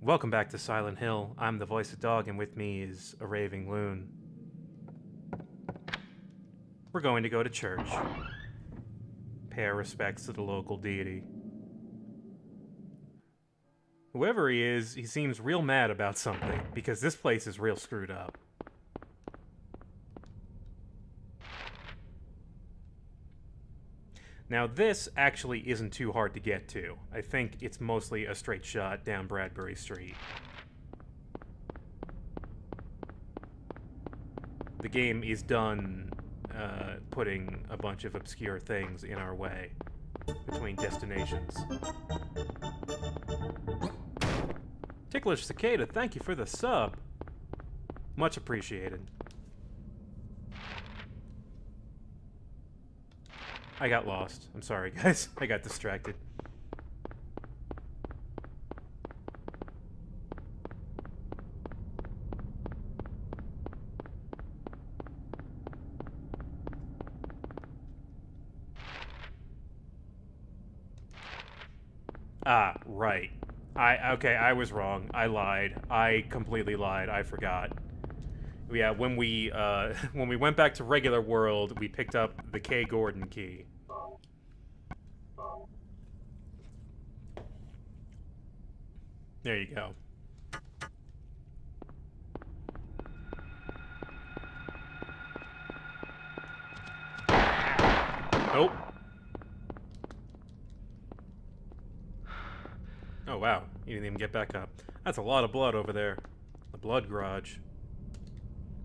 Welcome back to Silent Hill. I'm the voice of dog, and with me is a raving loon. We're going to go to church. Pay our respects to the local deity. Whoever he is, he seems real mad about something, because this place is real screwed up. Now, this actually isn't too hard to get to. I think it's mostly a straight shot down Bradbury Street. The game is done putting a bunch of obscure things in our way between destinations. Ticklish Cicada, thank you for the sub. Much appreciated. I got lost. I'm sorry, guys. I got distracted. Ah, right. Okay, I was wrong. I lied. I completely lied. I forgot. Yeah, when we went back to regular world, we picked up the K. Gordon key. There you go. Nope. Oh, wow. You didn't even get back up. That's a lot of blood over there. The blood garage.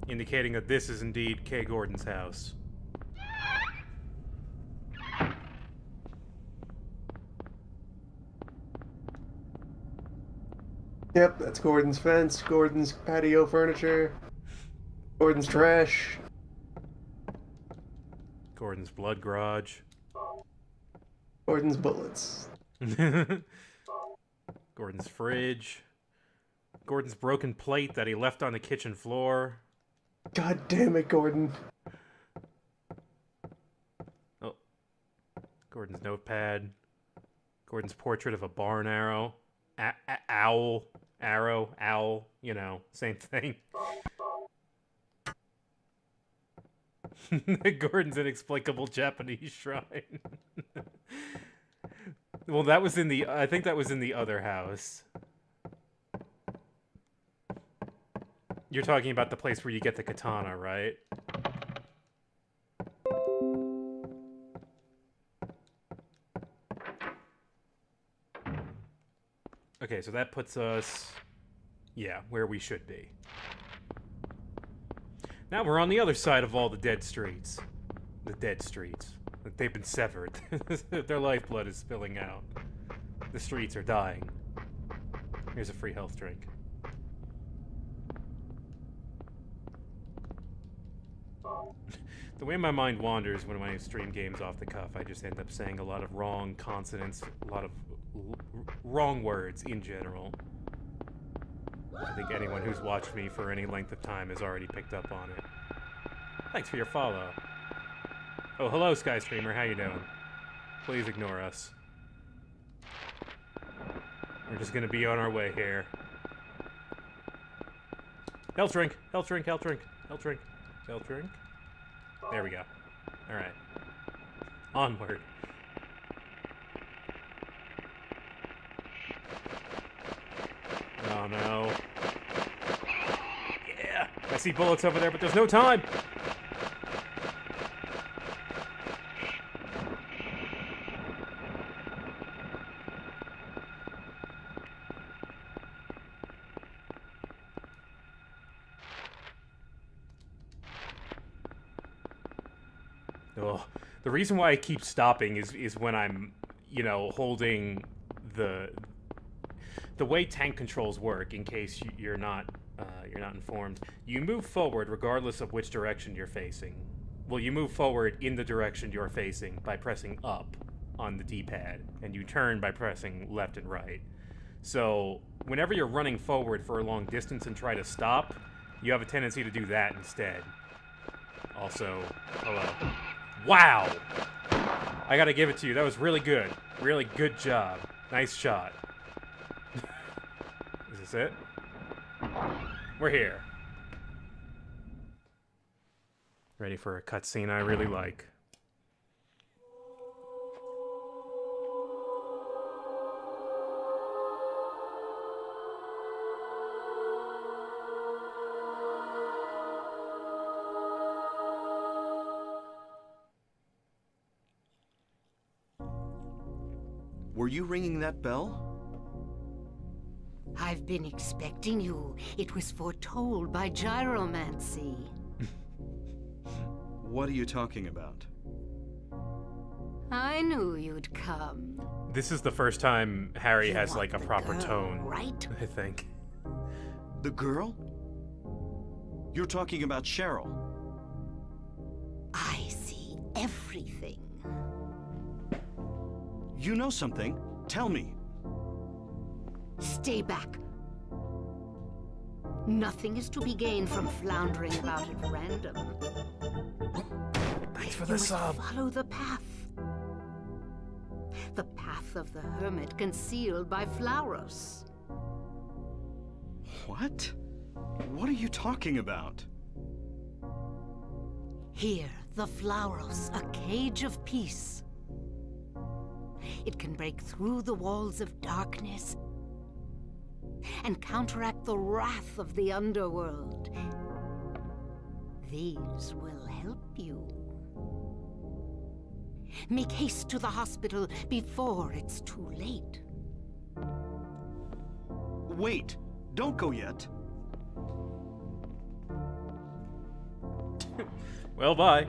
Indicating that this is indeed K. Gordon's house. Yep, that's Gordon's fence, Gordon's patio furniture, Gordon's trash. Gordon's blood garage. Gordon's bullets. Gordon's fridge. Gordon's broken plate that he left on the kitchen floor. God damn it, Gordon. Oh. Gordon's notepad. Gordon's portrait of a barn arrow. Owl. Arrow. Owl. You know, same thing. Gordon's inexplicable Japanese shrine. Well, that was in the... I think that was in the other house. You're talking about the place where you get the katana, right? Okay, so that puts us... yeah, where we should be. Now we're on the other side of all the dead streets. The dead streets. They've been severed. Their lifeblood is spilling out. The streets are dying. Here's a free health drink. The way my mind wanders when I stream games off the cuff, I just end up saying a lot of wrong consonants, a lot of wrong words in general. I think anyone who's watched me for any length of time has already picked up on it. Thanks for your follow. Oh, hello, Skystreamer. How you doing? Please ignore us. We're just gonna be on our way here. Health drink! Health drink! Health drink! Health drink! Health drink! There we go. Alright. Onward. Oh no. Yeah! I see bullets over there, but there's no time! Ugh. The reason why I keep stopping is when I'm, you know, holding the way tank controls work. In case you're not informed, you move forward regardless of which direction you're facing. Well, you move forward in the direction you're facing by pressing up on the D-pad, and you turn by pressing left and right. So whenever you're running forward for a long distance and try to stop, you have a tendency to do that instead. Also, hello. Wow! I gotta give it to you. That was really good. Really good job. Nice shot. This Is this it? We're here. Ready for a cutscene I really like. Were you ringing that bell? I've been expecting you. It was foretold by gyromancy. What are you talking about? I knew you'd come. This is the first time Harry You has want like a the proper girl, tone, right? I think. The girl? You're talking about Cheryl. I see everything. You know something? Tell me. Stay back. Nothing is to be gained from floundering about at random. Thanks for You the must sub. follow the path. The path of the hermit concealed by Flauros. What? What are you talking about? Here, the Flauros, a cage of peace. It can break through the walls of darkness and counteract the wrath of the underworld. These will help you. Make haste to the hospital before it's too late. Wait, don't go yet. Well, bye.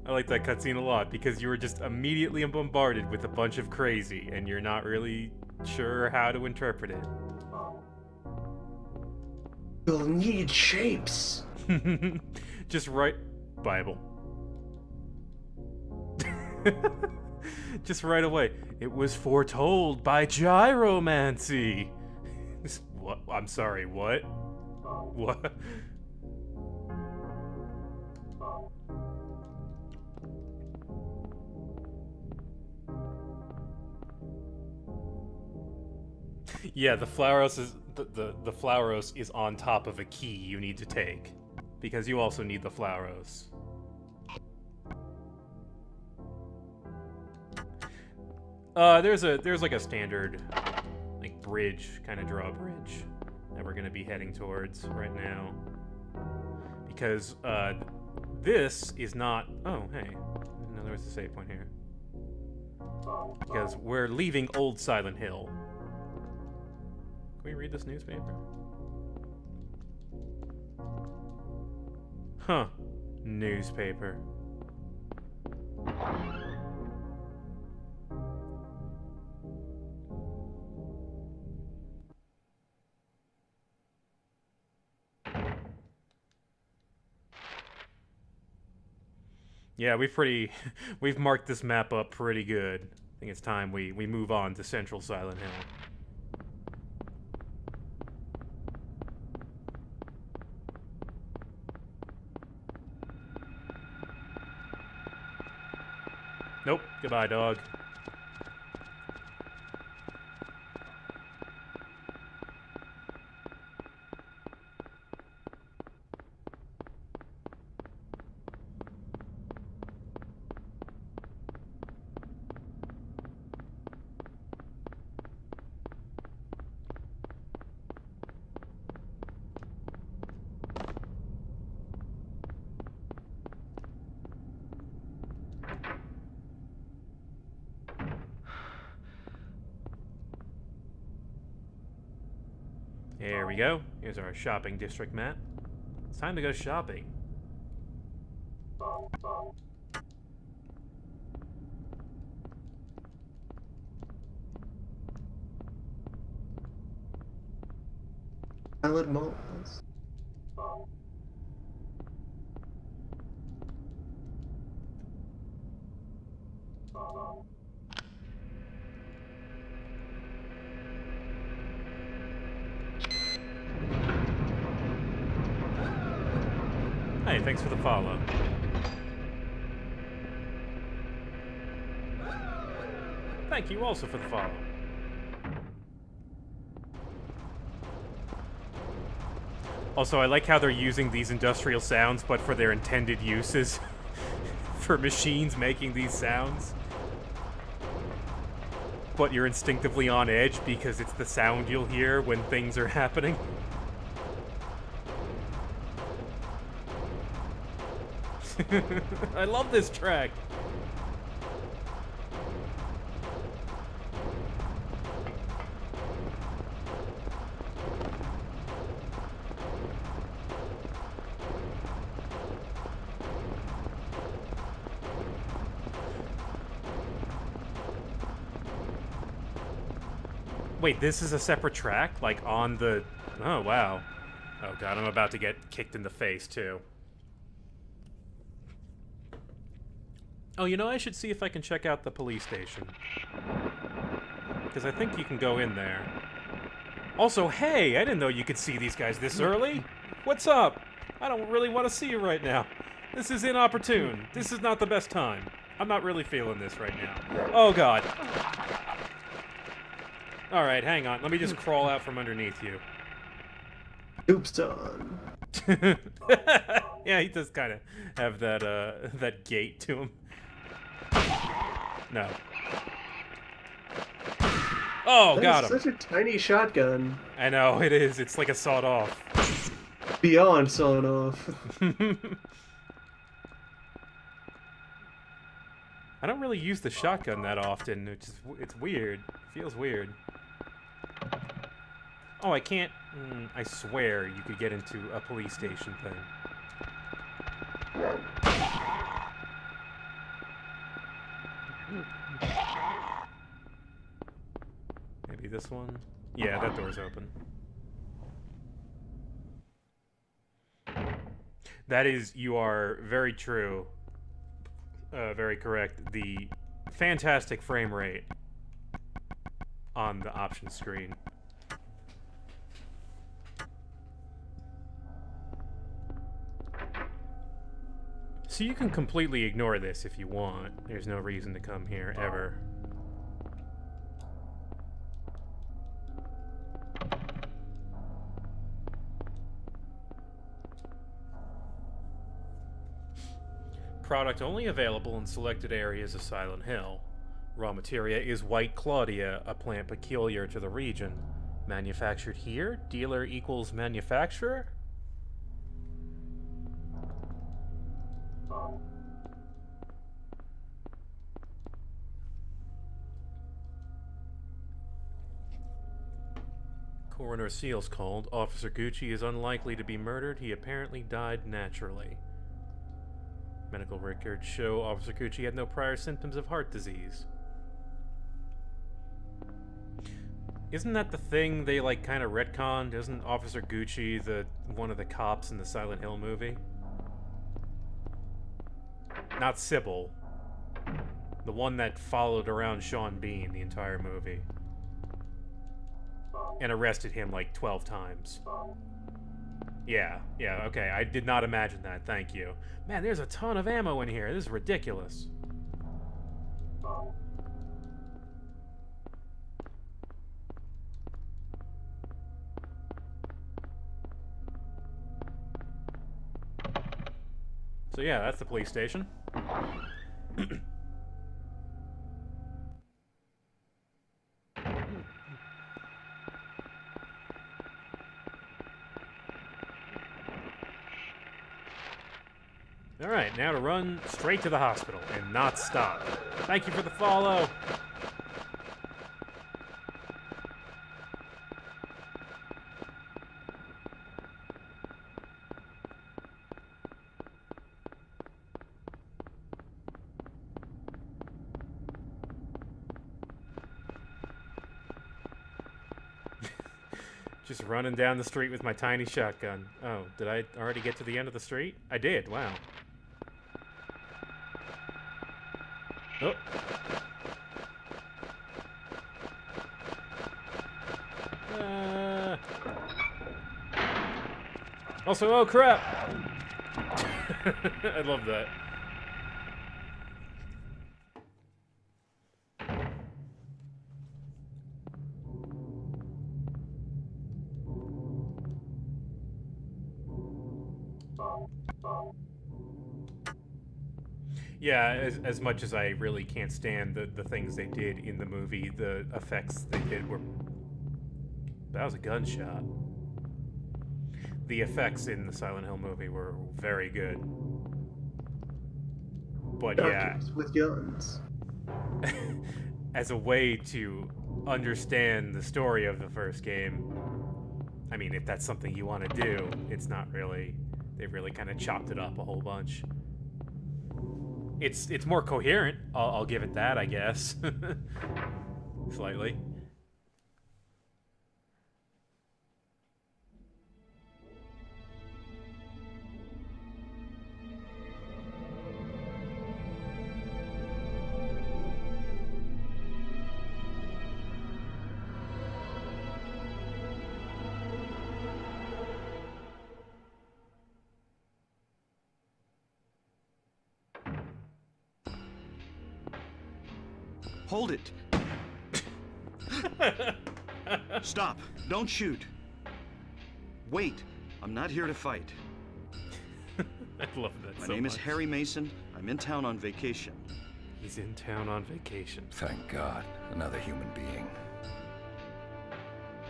I like that cutscene a lot because you were just immediately bombarded with a bunch of crazy and you're not really sure how to interpret it. You'll need shapes. Just write Bible. Just right away. It was foretold by gyromancy. What? I'm sorry, what? What? Yeah, the Flauros is the Flauros is on top of a key you need to take, because you also need the Flauros. There's like a standard like bridge, kind of drawbridge that we're gonna be heading towards right now, because this is not. Oh, hey, no, there was a save point here. Because we're leaving Old Silent Hill. Can we read this newspaper? Huh. Newspaper. Yeah, we've marked this map up pretty good. I think it's time we move on to Central Silent Hill. Nope. Goodbye, dog. There we go. Here's our shopping district map. It's time to go shopping. Salad malls. Hey, thanks for the follow. Thank you also for the follow. Also, I like how they're using these industrial sounds, but for their intended uses. For machines making these sounds. But you're instinctively on edge because it's the sound you'll hear when things are happening. I love this track. Wait, this is a separate track? Like on the... Oh, wow. Oh god, I'm about to get kicked in the face, too. Oh, you know, I should see if I can check out the police station. Because I think you can go in there. Also, hey, I didn't know you could see these guys this early. What's up? I don't really want to see you right now. This is inopportune. This is not the best time. I'm not really feeling this right now. Oh, God. All right, hang on. Let me just crawl out from underneath you. Oops on. Yeah, he does kind of have that that gait to him. No. Oh, got him. Such a tiny shotgun. I know, it is. It's like a sawed off. Beyond sawn off. I don't really use the shotgun that often, which is, it's weird. It feels weird. Oh, I can't... I swear you could get into a police station thing. Maybe this one? Yeah, that door's open. That is, you are very true. Very correct. The fantastic frame rate on the option screen. So you can completely ignore this if you want. There's no reason to come here, ever. Product only available in selected areas of Silent Hill. Raw materia is White Claudia, a plant peculiar to the region. Manufactured here? Dealer equals manufacturer? Coroner Seals called. Officer Gucci is unlikely to be murdered. He apparently died naturally. Medical records show Officer Gucci had no prior symptoms of heart disease. Isn't that the thing they, like, kind of retconned? Isn't Officer Gucci one of the cops in the Silent Hill movie? Not Sybil. The one that followed around Sean Bean the entire movie. And arrested him like 12 times. Yeah, okay. I did not imagine that, thank you. Man, there's a ton of ammo in here. This is ridiculous. So yeah, that's the police station. Alright, now to run straight to the hospital and not stop. Thank you for the follow. Just running down the street with my tiny shotgun. Oh, did I already get to the end of the street? I did, wow. Oh. Also, oh crap! I love that. Yeah, as much as I really can't stand the things they did in the movie, the effects they did were... That was a gunshot. The effects in the Silent Hill movie were very good. But yeah, Doctors with guns. as a way to understand the story of the first game, I mean, if that's something you want to do, it's not really... They really kind of chopped it up a whole bunch. It's more coherent. I'll give it that, I guess. Slightly. Hold it. Stop. Don't shoot. Wait. I'm not here to fight. I love that My so name much. is Harry Mason. I'm in town on vacation. He's in town on vacation. Thank God, another human being.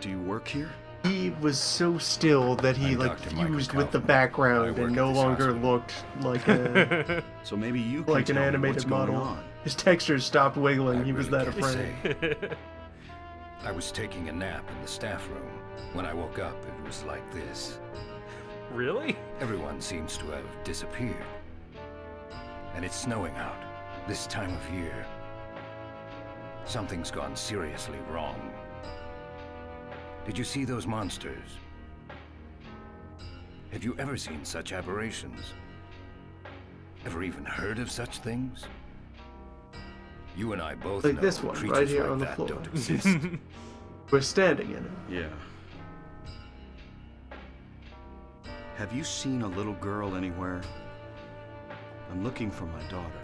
Do you work here? He was so still that he I'm like Dr. Michael fused with the Kaufman. background I work and no at this longer hospital. looked like a So maybe you can like an tell me animated what's going model. on. His textures stopped wiggling. I He was really that can't afraid. say. I was taking a nap in the staff room. When I woke up, it was like this. Really? Everyone seems to have disappeared. And it's snowing out, this time of year. Something's gone seriously wrong. Did you see those monsters? Have you ever seen such aberrations? Ever even heard of such things? You and I both Like know this one, creatures right here like on the that floor. don't exist. We're standing in it. Yeah. Have you seen a little girl anywhere? I'm looking for my daughter.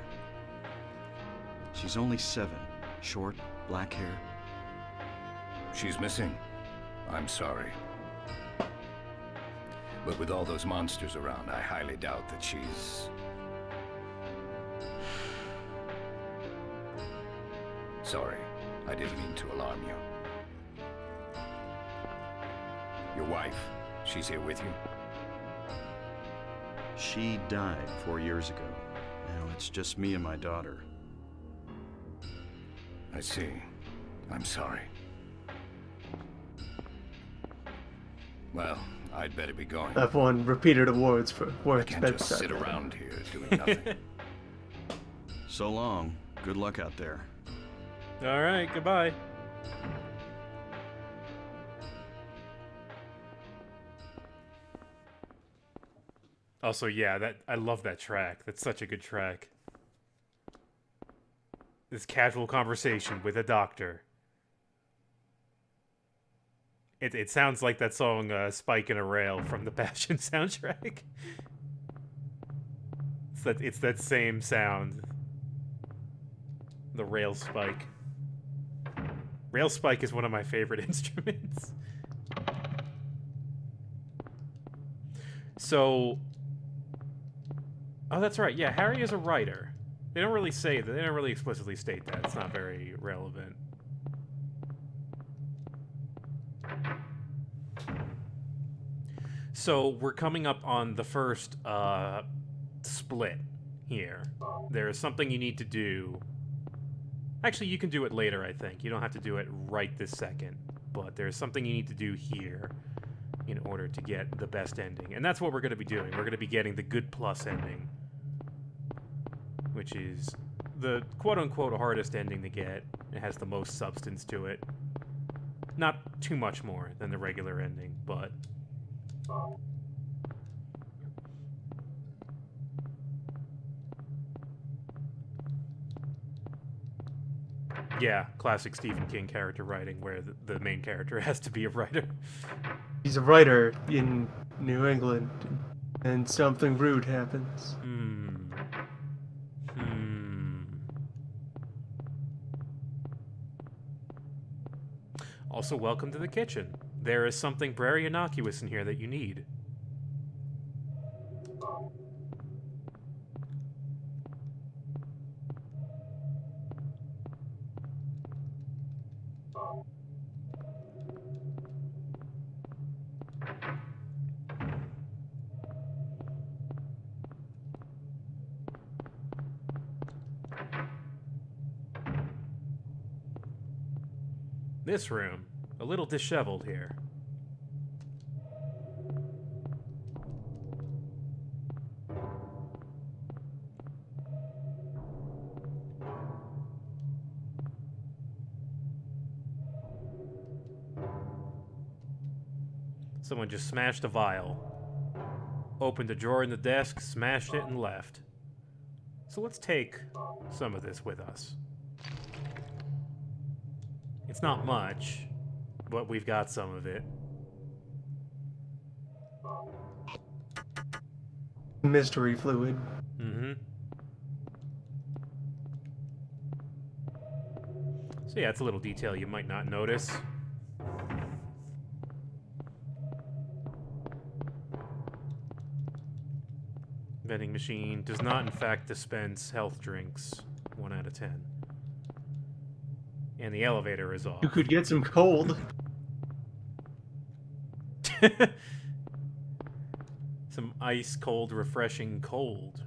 She's only 7. Short, black hair. She's missing. I'm sorry. But with all those monsters around, I highly doubt that she's... Sorry, I didn't mean to alarm you. Your wife, she's here with you? She died 4 years ago. Now it's just me and my daughter. I see. I'm sorry. Well, I'd better be going. I've won repeated awards for I worst can't just bedside sit manner. around here doing nothing. So long. Good luck out there. All right, goodbye. Also, yeah, that I love that track. That's such a good track. This casual conversation with a doctor. It sounds like that song Spike in a Rail from the Passion soundtrack. It's that same sound. The rail spike. Rail spike is one of my favorite instruments. So... Oh, that's right. Yeah, Harry is a writer. They don't really say that. They don't really explicitly state that. It's not very relevant. So we're coming up on the first split here. There is something you need to do. Actually, you can do it later, I think. You don't have to do it right this second. But there's something you need to do here in order to get the best ending. And that's what we're going to be doing. We're going to be getting the good plus ending, which is the quote-unquote hardest ending to get. It has the most substance to it. Not too much more than the regular ending, but... Yeah, classic Stephen King character writing, where the main character has to be a writer. He's a writer in New England, and something rude happens. Also, welcome to the kitchen. There is something very innocuous in here that you need. This room, a little disheveled here. Someone just smashed a vial. Opened a drawer in the desk, smashed it, and left. So let's take some of this with us. It's not much, but we've got some of it. Mystery fluid. Mm-hmm. So yeah, it's a little detail you might not notice. Vending machine does not, in fact, dispense health drinks. 1 out of 10. And the elevator is off. You could get some cold. Some ice cold, refreshing cold.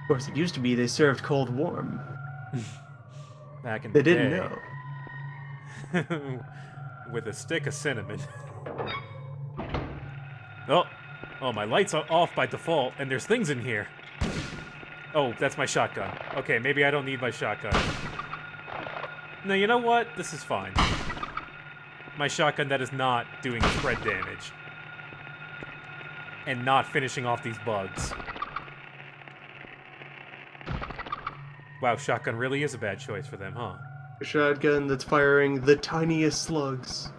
Of course, it used to be they served cold warm. Back in They the didn't day. know. With a stick of cinnamon. Oh, my lights are off by default, and there's things in here. Oh, that's my shotgun. Okay, maybe I don't need my shotgun. No, you know what? This is fine. My shotgun that is not doing spread damage. And not finishing off these bugs. Wow, shotgun really is a bad choice for them, huh? A shotgun that's firing the tiniest slugs.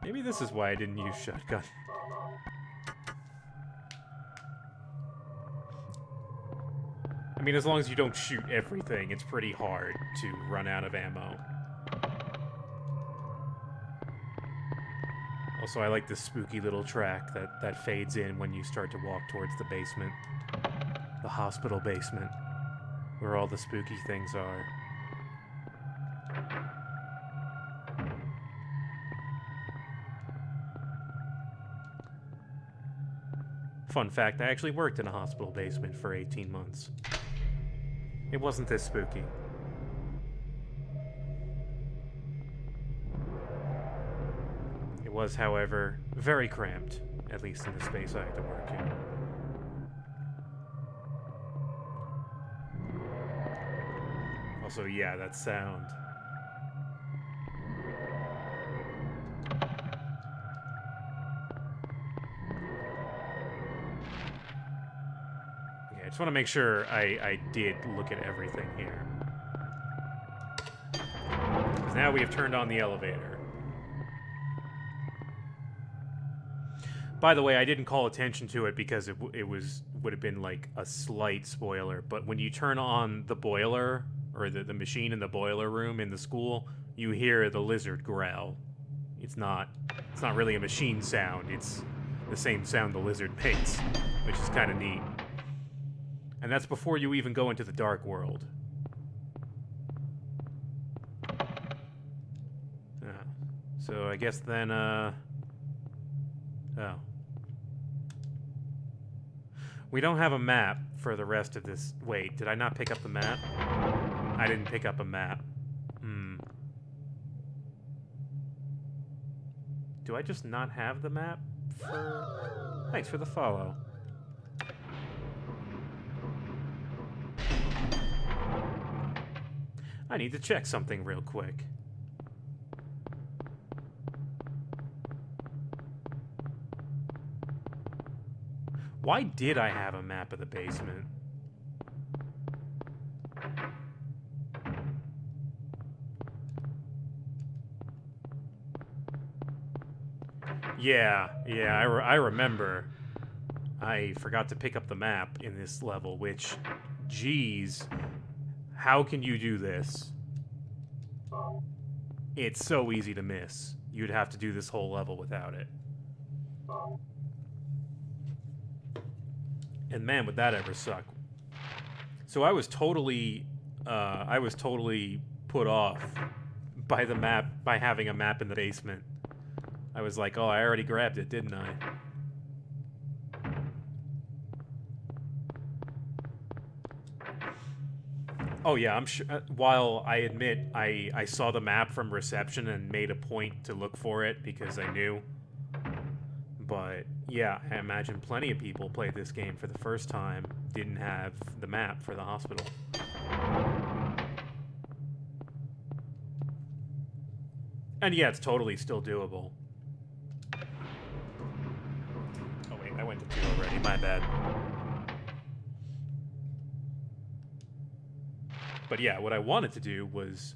Maybe this is why I didn't use shotgun. I mean, as long as you don't shoot everything, it's pretty hard to run out of ammo. Also, I like this spooky little track that fades in when you start to walk towards the basement. The hospital basement, where all the spooky things are. Fun fact, I actually worked in a hospital basement for 18 months. It wasn't this spooky. It was, however, very cramped, at least in the space I had to work in. Also, yeah, that sound. Yeah, I just want to make sure I did look at everything here. 'Cause now we have turned on the elevator. By the way, I didn't call attention to it because it would have been like a slight spoiler, but when you turn on the boiler, or the machine in the boiler room in the school, you hear the lizard growl. It's not really a machine sound, it's the same sound the lizard makes, which is kind of neat. And that's before you even go into the dark world. So I guess then, oh. We don't have a map for the rest of this. Wait, did I not pick up the map? I didn't pick up a map. Do I just not have the map for... Thanks for the follow. I need to check something real quick. Why did I have a map of the basement? Yeah, I remember. I forgot to pick up the map in this level, which, geez, how can you do this? It's so easy to miss. You'd have to do this whole level without it. And man, would that ever suck. So I was totally put off by the map, by having a map in the basement. I was like, oh, I already grabbed it, didn't I? Oh yeah, I'm sure. While I admit I saw the map from reception and made a point to look for it because I knew. But yeah, I imagine plenty of people played this game for the first time, didn't have the map for the hospital. And yeah, it's totally still doable. Oh wait, I went to 2 already, my bad. But yeah, what I wanted to do was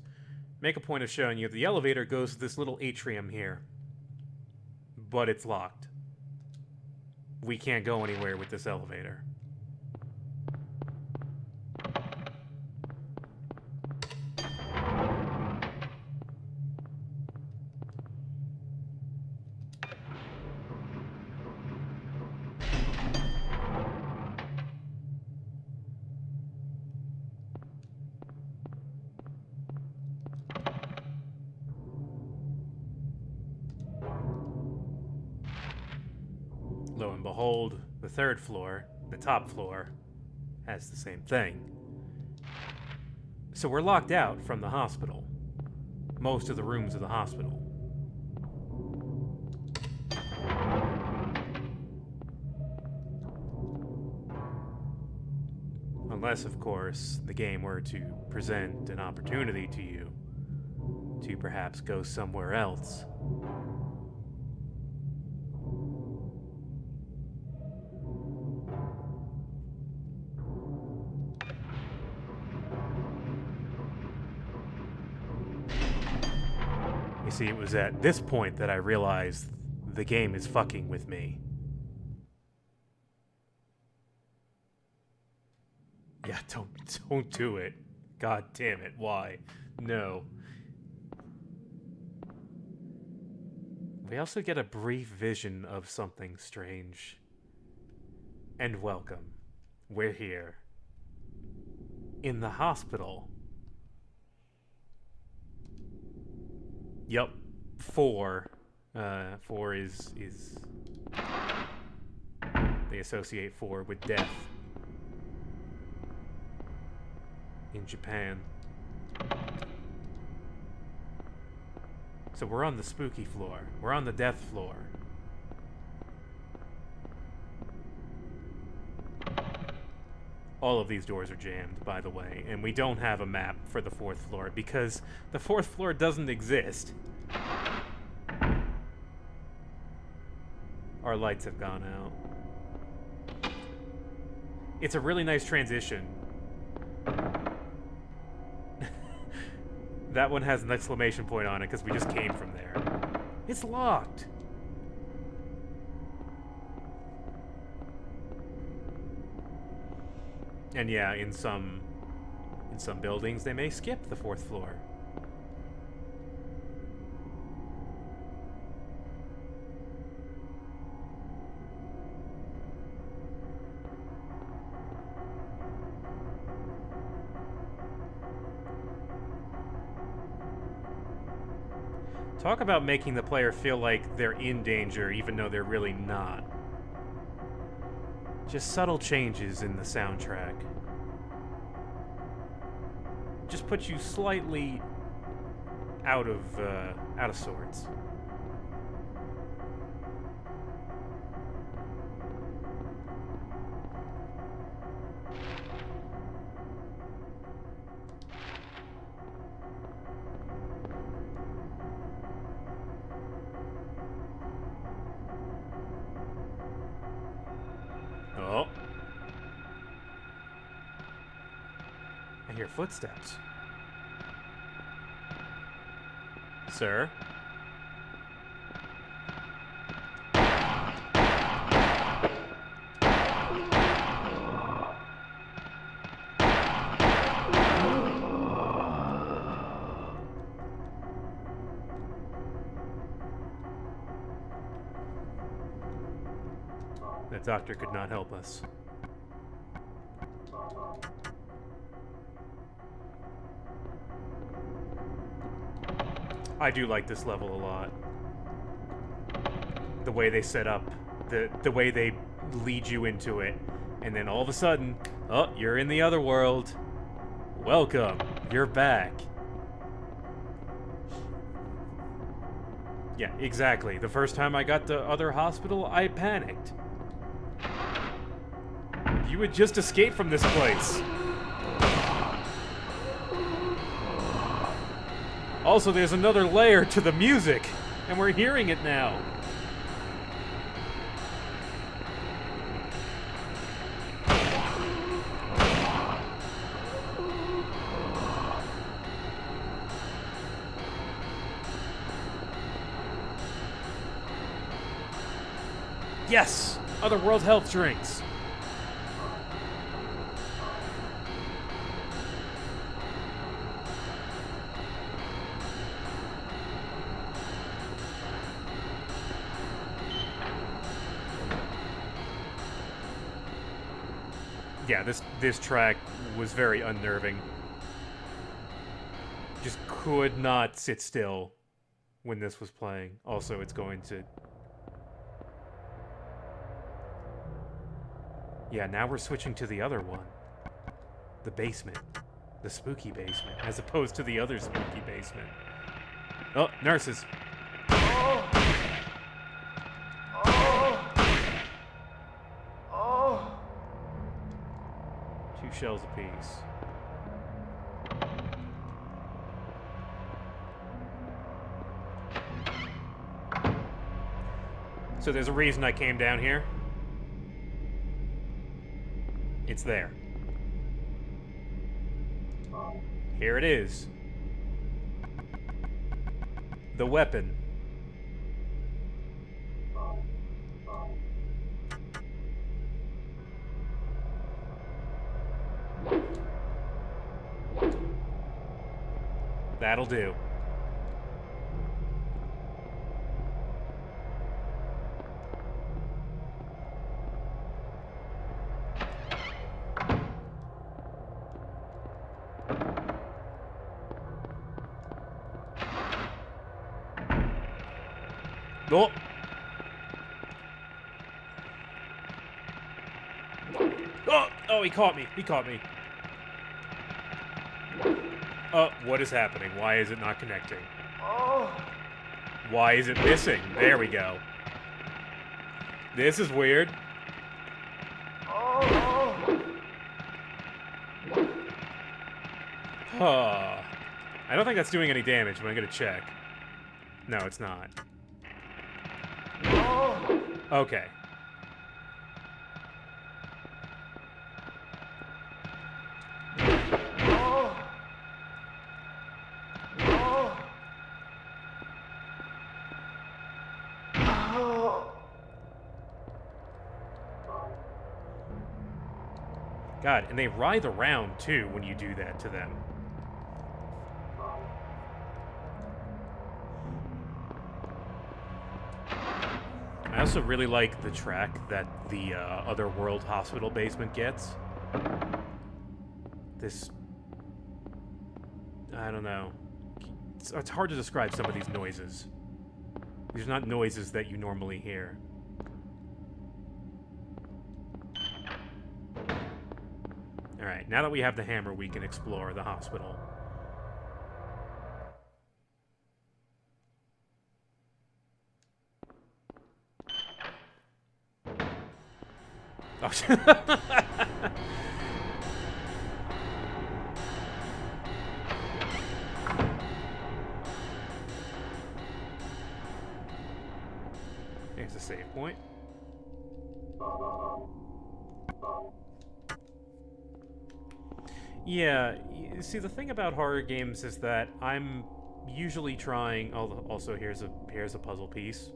make a point of showing you the elevator goes to this little atrium here. But it's locked. We can't go anywhere with this elevator. Lo and behold, the 3rd floor, the top floor, has the same thing. So we're locked out from the hospital. Most of the rooms of the hospital. Unless, of course, the game were to present an opportunity to you to perhaps go somewhere else. You see, it was at this point that I realized the game is fucking with me. Yeah, don't do it. God damn it, why? No. We also get a brief vision of something strange. And welcome. We're here. In the hospital. Yup. 4. 4 is... They associate 4 with death. In Japan. So we're on the spooky floor. We're on the death floor. All of these doors are jammed, by the way, and we don't have a map for the 4th floor because the 4th floor doesn't exist. Our lights have gone out. It's a really nice transition. That one has an exclamation point on it because we just came from there. It's locked. And yeah, in some buildings they may skip the 4th floor. Talk about making the player feel like they're in danger even though they're really not. Just subtle changes in the soundtrack. Just put you slightly out of sorts. Oh. I hear footsteps. Sir? Doctor could not help us. I do like this level a lot. The way they set up, the way they lead you into it, and then all of a sudden, oh, you're in the other world. Welcome, you're back. Yeah, exactly. The first time I got to other hospital, I panicked. You had just escaped from this place. Also, there's another layer to the music, and we're hearing it now. Yes! Other world health drinks. Yeah, this track was very unnerving. Just could not sit still when this was playing. Also, it's going to... Yeah, now we're switching to the other one. The basement. The spooky basement, as opposed to the other spooky basement. Oh, nurses. Oh. Oh. Oh. 2 shells apiece. So there's a reason I came down here. It's there. Here it is. The weapon. That'll do. Oh. Oh, he caught me. He caught me. Oh, what is happening? Why is it not connecting? Oh. Why is it missing? There we go. This is weird. Oh. Huh. I don't think that's doing any damage, but I'm gonna check. No, it's not. Oh. Okay. Oh. Oh. Oh. God, and they writhe around too when you do that to them. I also really like the track that the Otherworld Hospital basement gets. This... I don't know. It's hard to describe some of these noises. These are not noises that you normally hear. Alright, now that we have the hammer, we can explore the hospital. Oh. There's a save point. Yeah, see, the thing about horror games is that I'm usually trying... Also, here's a puzzle piece.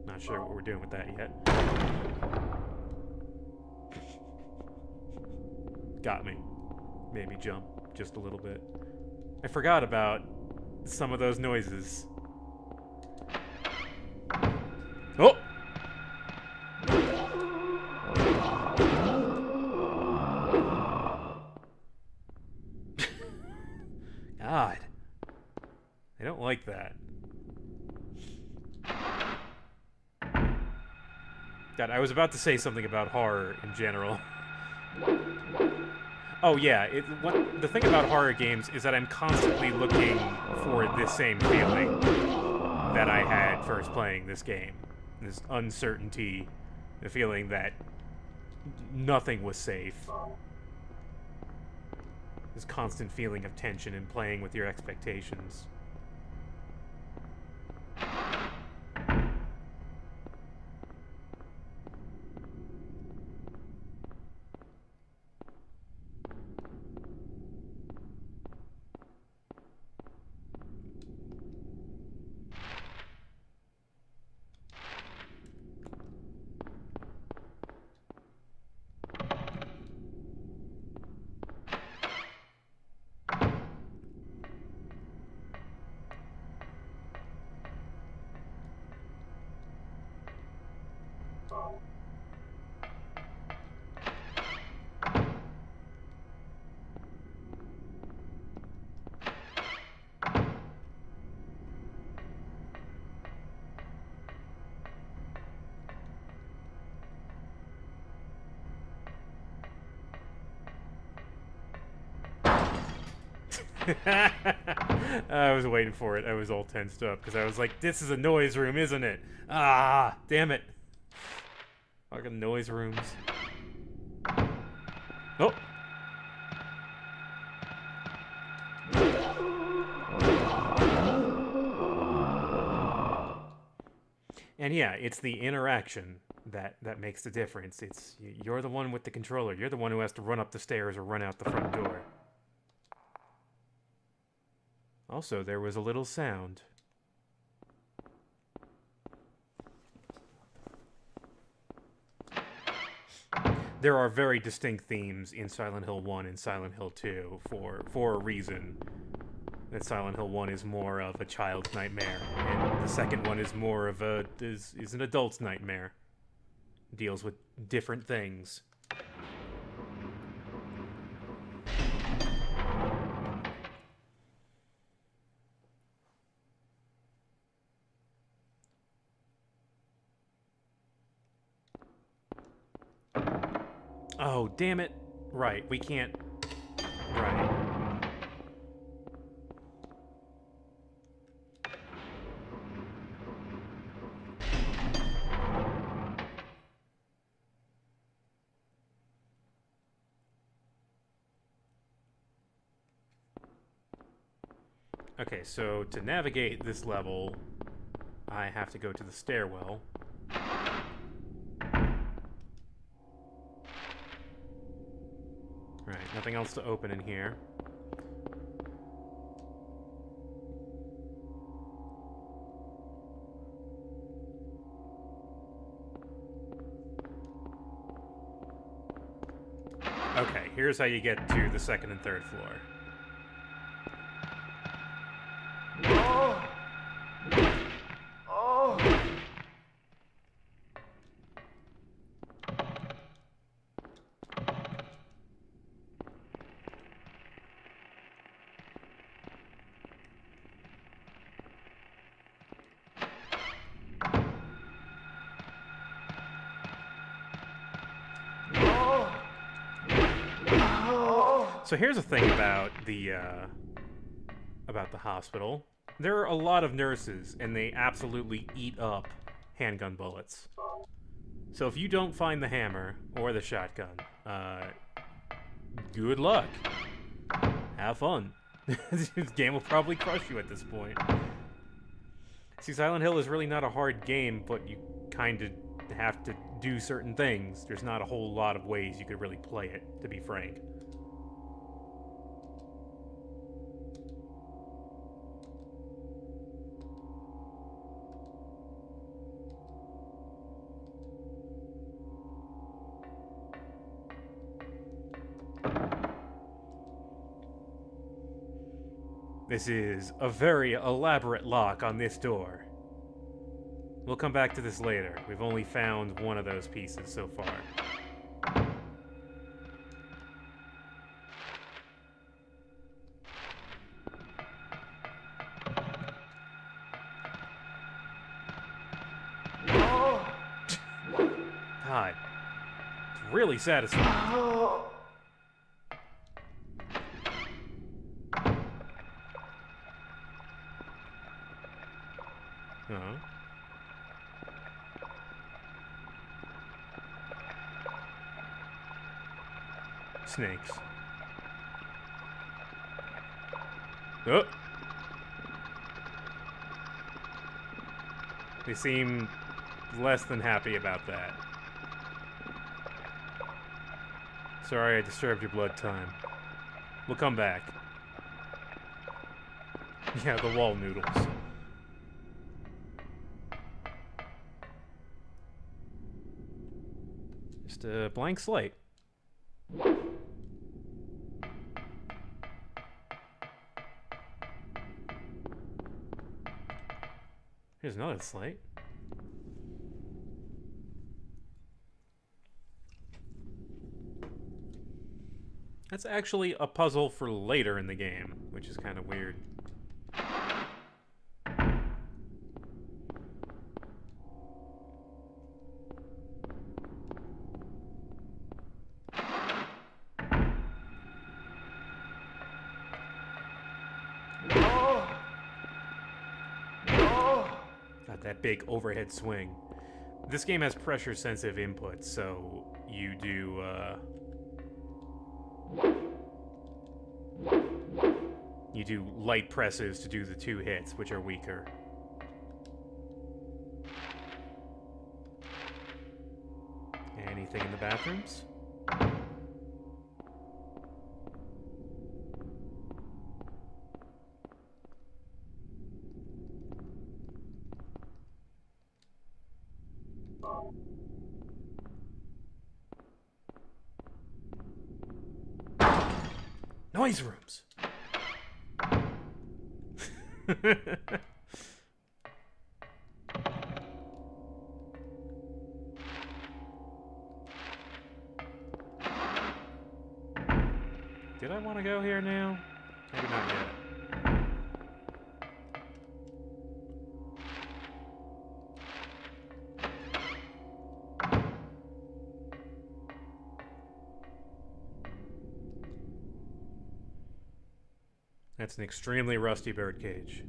Not sure what we're doing with that yet. Got me. Made me jump just a little bit. I forgot about some of those noises. Oh! God. I don't like that. God, I was about to say something about horror in general. Oh yeah, the thing about horror games is that I'm constantly looking for this same feeling that I had first playing this game. This uncertainty, the feeling that nothing was safe. This constant feeling of tension and playing with your expectations. I was waiting for it. I was all tensed up because I was like, this is a noise room, isn't it? Ah, damn it. Fucking noise rooms. Oh. And yeah, it's the interaction that makes the difference. You're the one with the controller. You're the one who has to run up the stairs or run out the front door. Also, there was a little sound. There are very distinct themes in Silent Hill 1 and Silent Hill 2 for a reason. That Silent Hill 1 is more of a child's nightmare, and the second one is more of is an adult's nightmare. Deals with different things. Oh, damn it. Right, we can't... Right. Okay, so to navigate this level, I have to go to the stairwell. Right, nothing else to open in here. Okay, here's how you get to the second and third floor. So here's the thing about the hospital. There are a lot of nurses, and they absolutely eat up handgun bullets. So if you don't find the hammer or the shotgun, good luck. Have fun. This game will probably crush you at this point. See, Silent Hill is really not a hard game, but you kind of have to do certain things. There's not a whole lot of ways you could really play it, to be frank. This is a very elaborate lock on this door. We'll come back to this later. We've only found one of those pieces so far. really satisfying. Oh. Uh-huh. Snakes. Oh. They seem less than happy about that. Sorry I disturbed your blood time. We'll come back. Yeah, the wall noodles. Just a blank slate. Here's another slate. That's actually a puzzle for later in the game, which is kind of weird. Got that big overhead swing. This game has pressure-sensitive inputs, so you do, you do light presses to do the 2 hits, which are weaker. Anything in the bathrooms? Noise rooms. Did I want to go here now? Maybe not yet. That's an extremely rusty birdcage.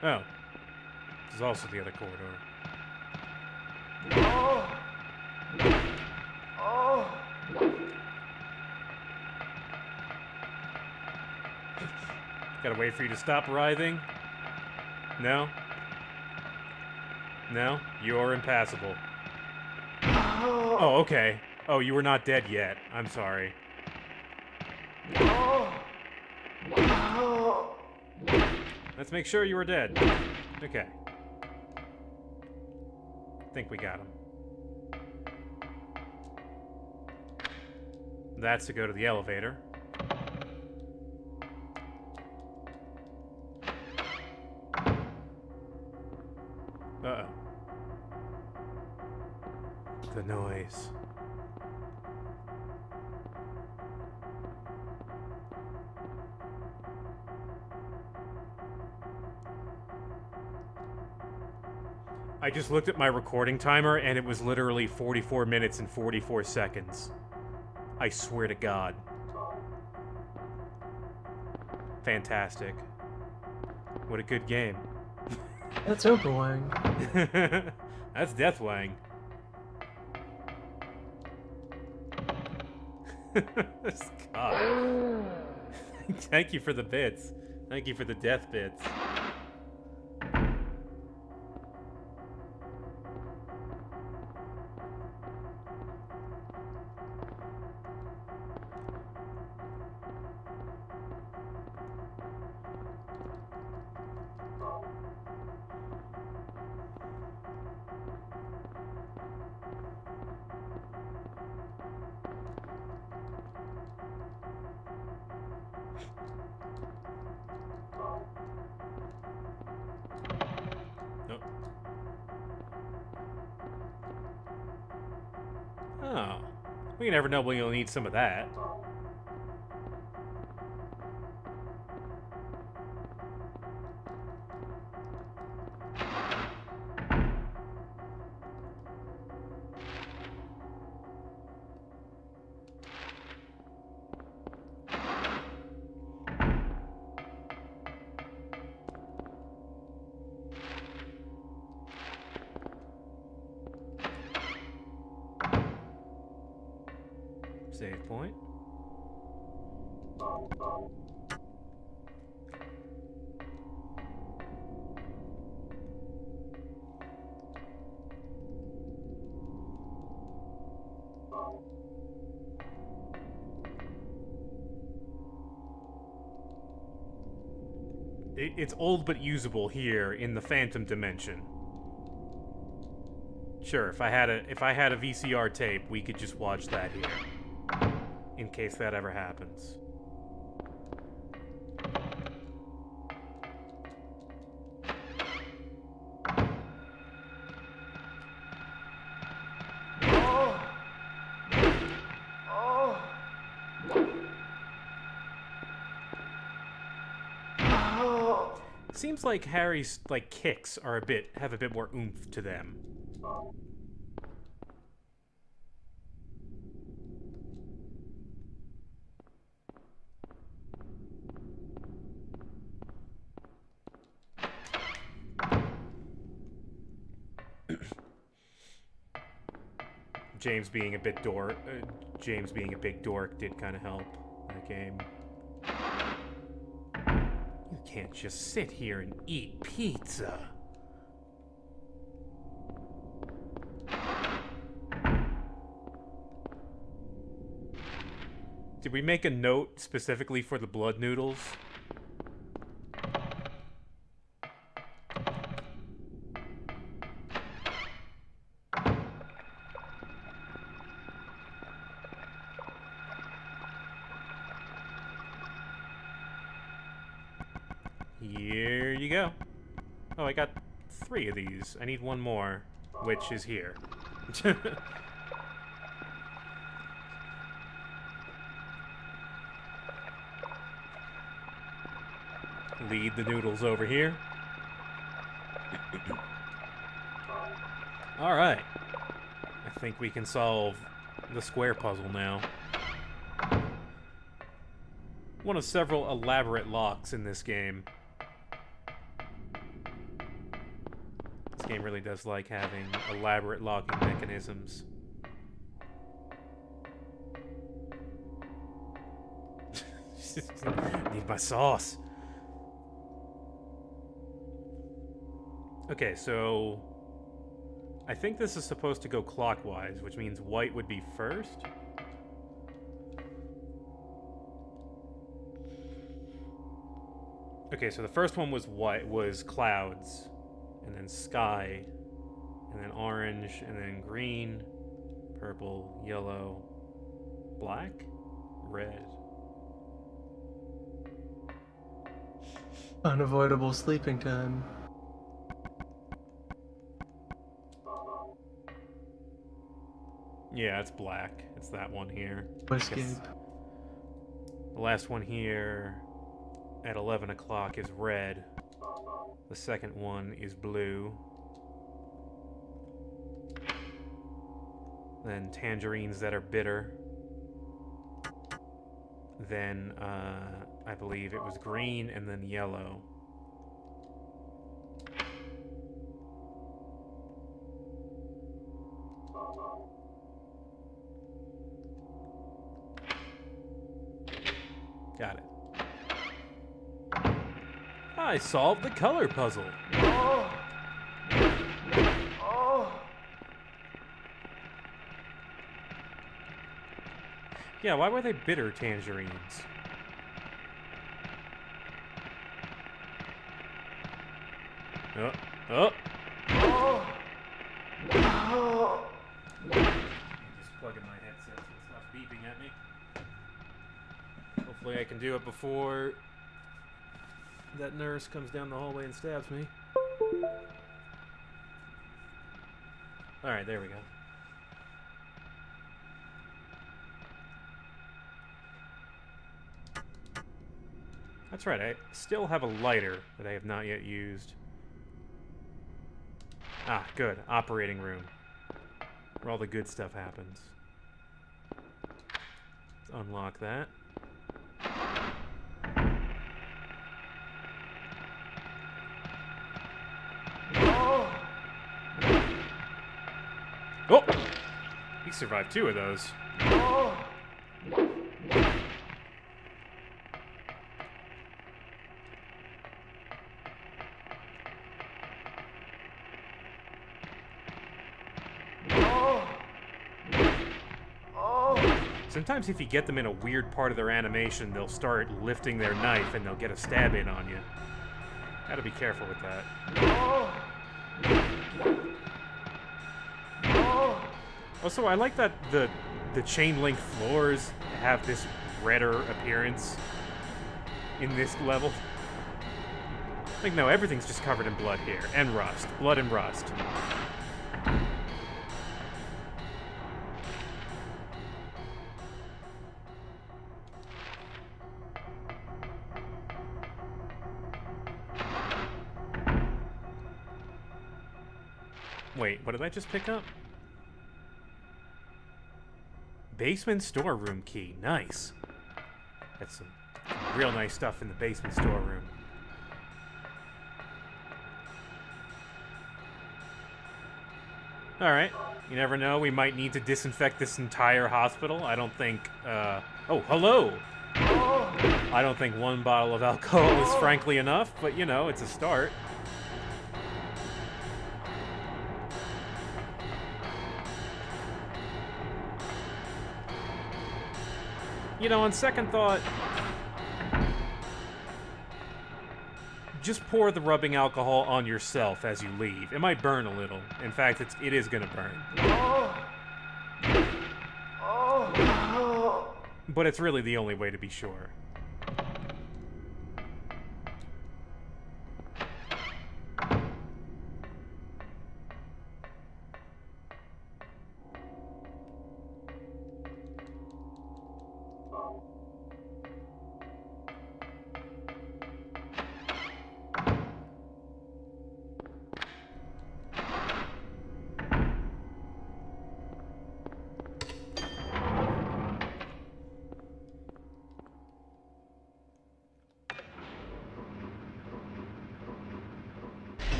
Oh. This is also the other corridor. Gotta wait for you to stop writhing? No? No? You're impassable. Oh, okay. Oh, you were not dead yet. I'm sorry. Let's make sure you were dead. Okay. I think we got him. That's to go to the elevator. Uh-oh. The noise. I just looked at my recording timer and it was literally 44 minutes and 44 seconds. I swear to God. Fantastic. What a good game. That's Oprah. That's Death Wang. God. Thank you for the bits. Thank you for the death bits. Oh. We never know when you'll need some of that. Save point. It's old but usable here in the Phantom dimension. Sure, if I had a VCR tape, we could just watch that here. In case that ever happens. Seems like Harry's kicks are have a bit more oomph to them. James being a big dork did kind of help that game. You can't just sit here and eat pizza. Did we make a note specifically for the blood noodles? Here you go. Oh, I got 3 of these. I need 1 more, which is here. Lead the noodles over here. Alright. I think we can solve the square puzzle now. One of several elaborate locks in this game. This game really does like having elaborate locking mechanisms. Need my sauce. Okay, so I think this is supposed to go clockwise, which means white would be first. Okay, so the first one was clouds, and then sky, and then orange, and then green, purple, yellow, black, red. Unavoidable sleeping time. Yeah, it's black. It's that one here. Escape. The last one here at 11 o'clock is red. The second one is blue. Then tangerines that are bitter. Then, I believe it was green and then yellow. Got it. I solved the color puzzle. Oh. Oh. Yeah, why were they bitter tangerines? Oh. Oh. Oh. Oh. Just plug in my headset so it stops beeping at me. Hopefully I can do it before that nurse comes down the hallway and stabs me. Alright, there we go. That's right, I still have a lighter that I have not yet used. Ah, good. Operating room. Where all the good stuff happens. Let's unlock that. Oh! He survived 2 of those. Sometimes if you get them in a weird part of their animation, they'll start lifting their knife and they'll get a stab in on you. Gotta be careful with that. Also, I like that the chain link floors have this redder appearance in this level. Like, no, everything's just covered in blood here. And rust. Blood and rust. Wait, what did I just pick up? Basement storeroom key. Nice. That's some real nice stuff in the basement storeroom. Alright. You never know. We might need to disinfect this entire hospital. I don't think, oh, hello! I don't think 1 bottle of alcohol is frankly enough, but, you know, it's a start. You know, on second thought, just pour the rubbing alcohol on yourself as you leave. It might burn a little. In fact, it is gonna burn. But it's really the only way to be sure.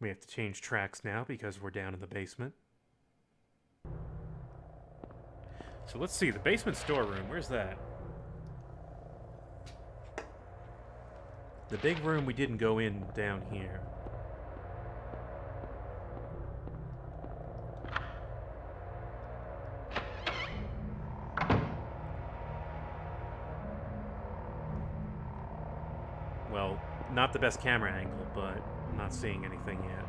We have to change tracks now because we're down in the basement. So let's see, the basement storeroom, where's that? The big room we didn't go in down here. Well, not the best camera angle, but I'm not seeing anything yet.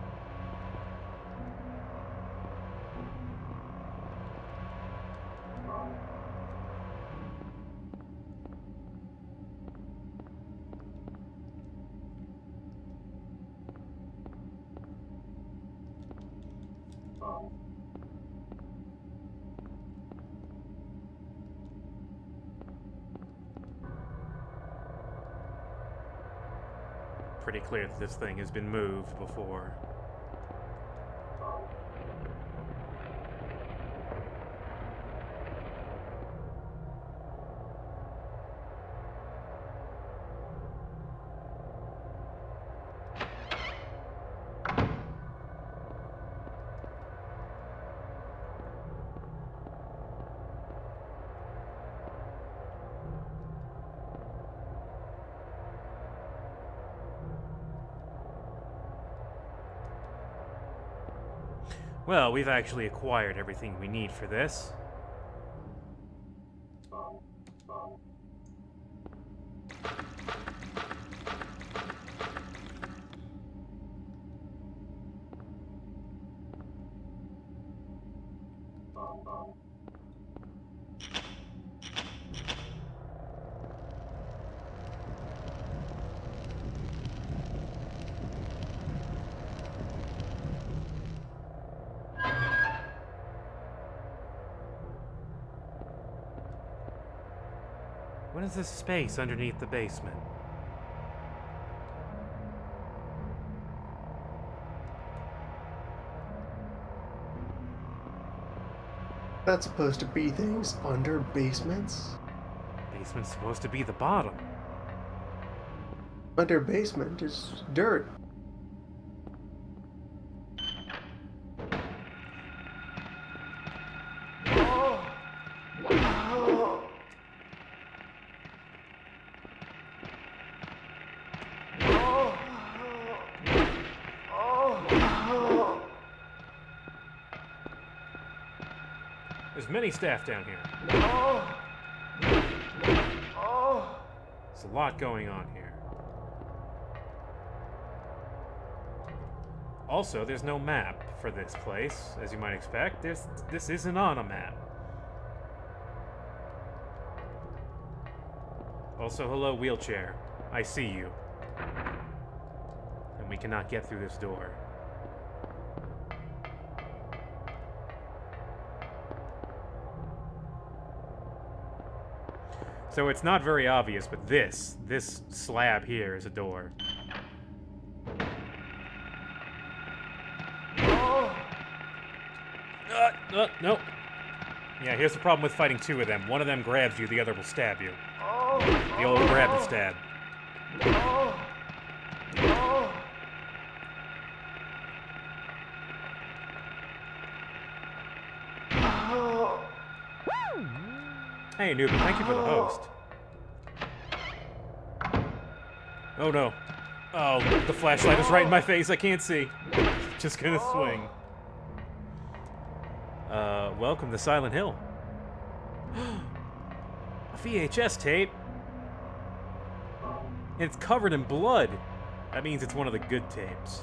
Pretty clear that this thing has been moved before. Well, we've actually acquired everything we need for this. What is this space underneath the basement? That's supposed to be things under basements? Basement's supposed to be the bottom. Under basement is dirt. There's many staff down here. There's a lot going on here. Also, there's no map for this place, as you might expect. This isn't on a map. Also, hello, wheelchair. I see you. And we cannot get through this door. So it's not very obvious, but this slab here is a door. No. Yeah, here's the problem with fighting two of them. One of them grabs you, the other will stab you. The old grab and stab. Hey, noob, thank you for the host. Oh no. Oh, the flashlight is right in my face, I can't see. Just gonna swing. Welcome to Silent Hill. A VHS tape? It's covered in blood. That means it's one of the good tapes.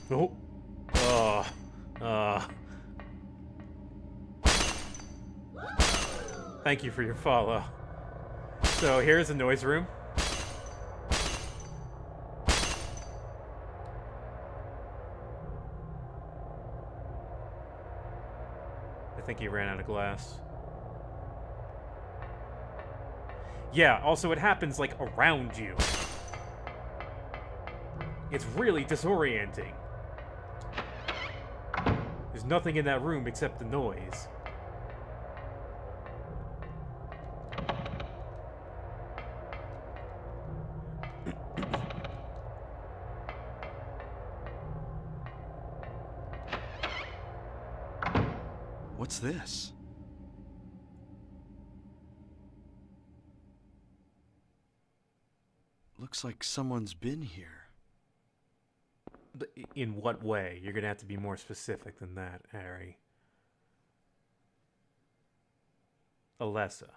Oh. Thank you for your follow. So here's a noise room. I think he ran out of glass. Yeah, also it happens, like, around you. It's really disorienting. There's nothing in that room except the noise. What's this? Looks like someone's been here. In what way? You're gonna have to be more specific than that, Harry. Alessa.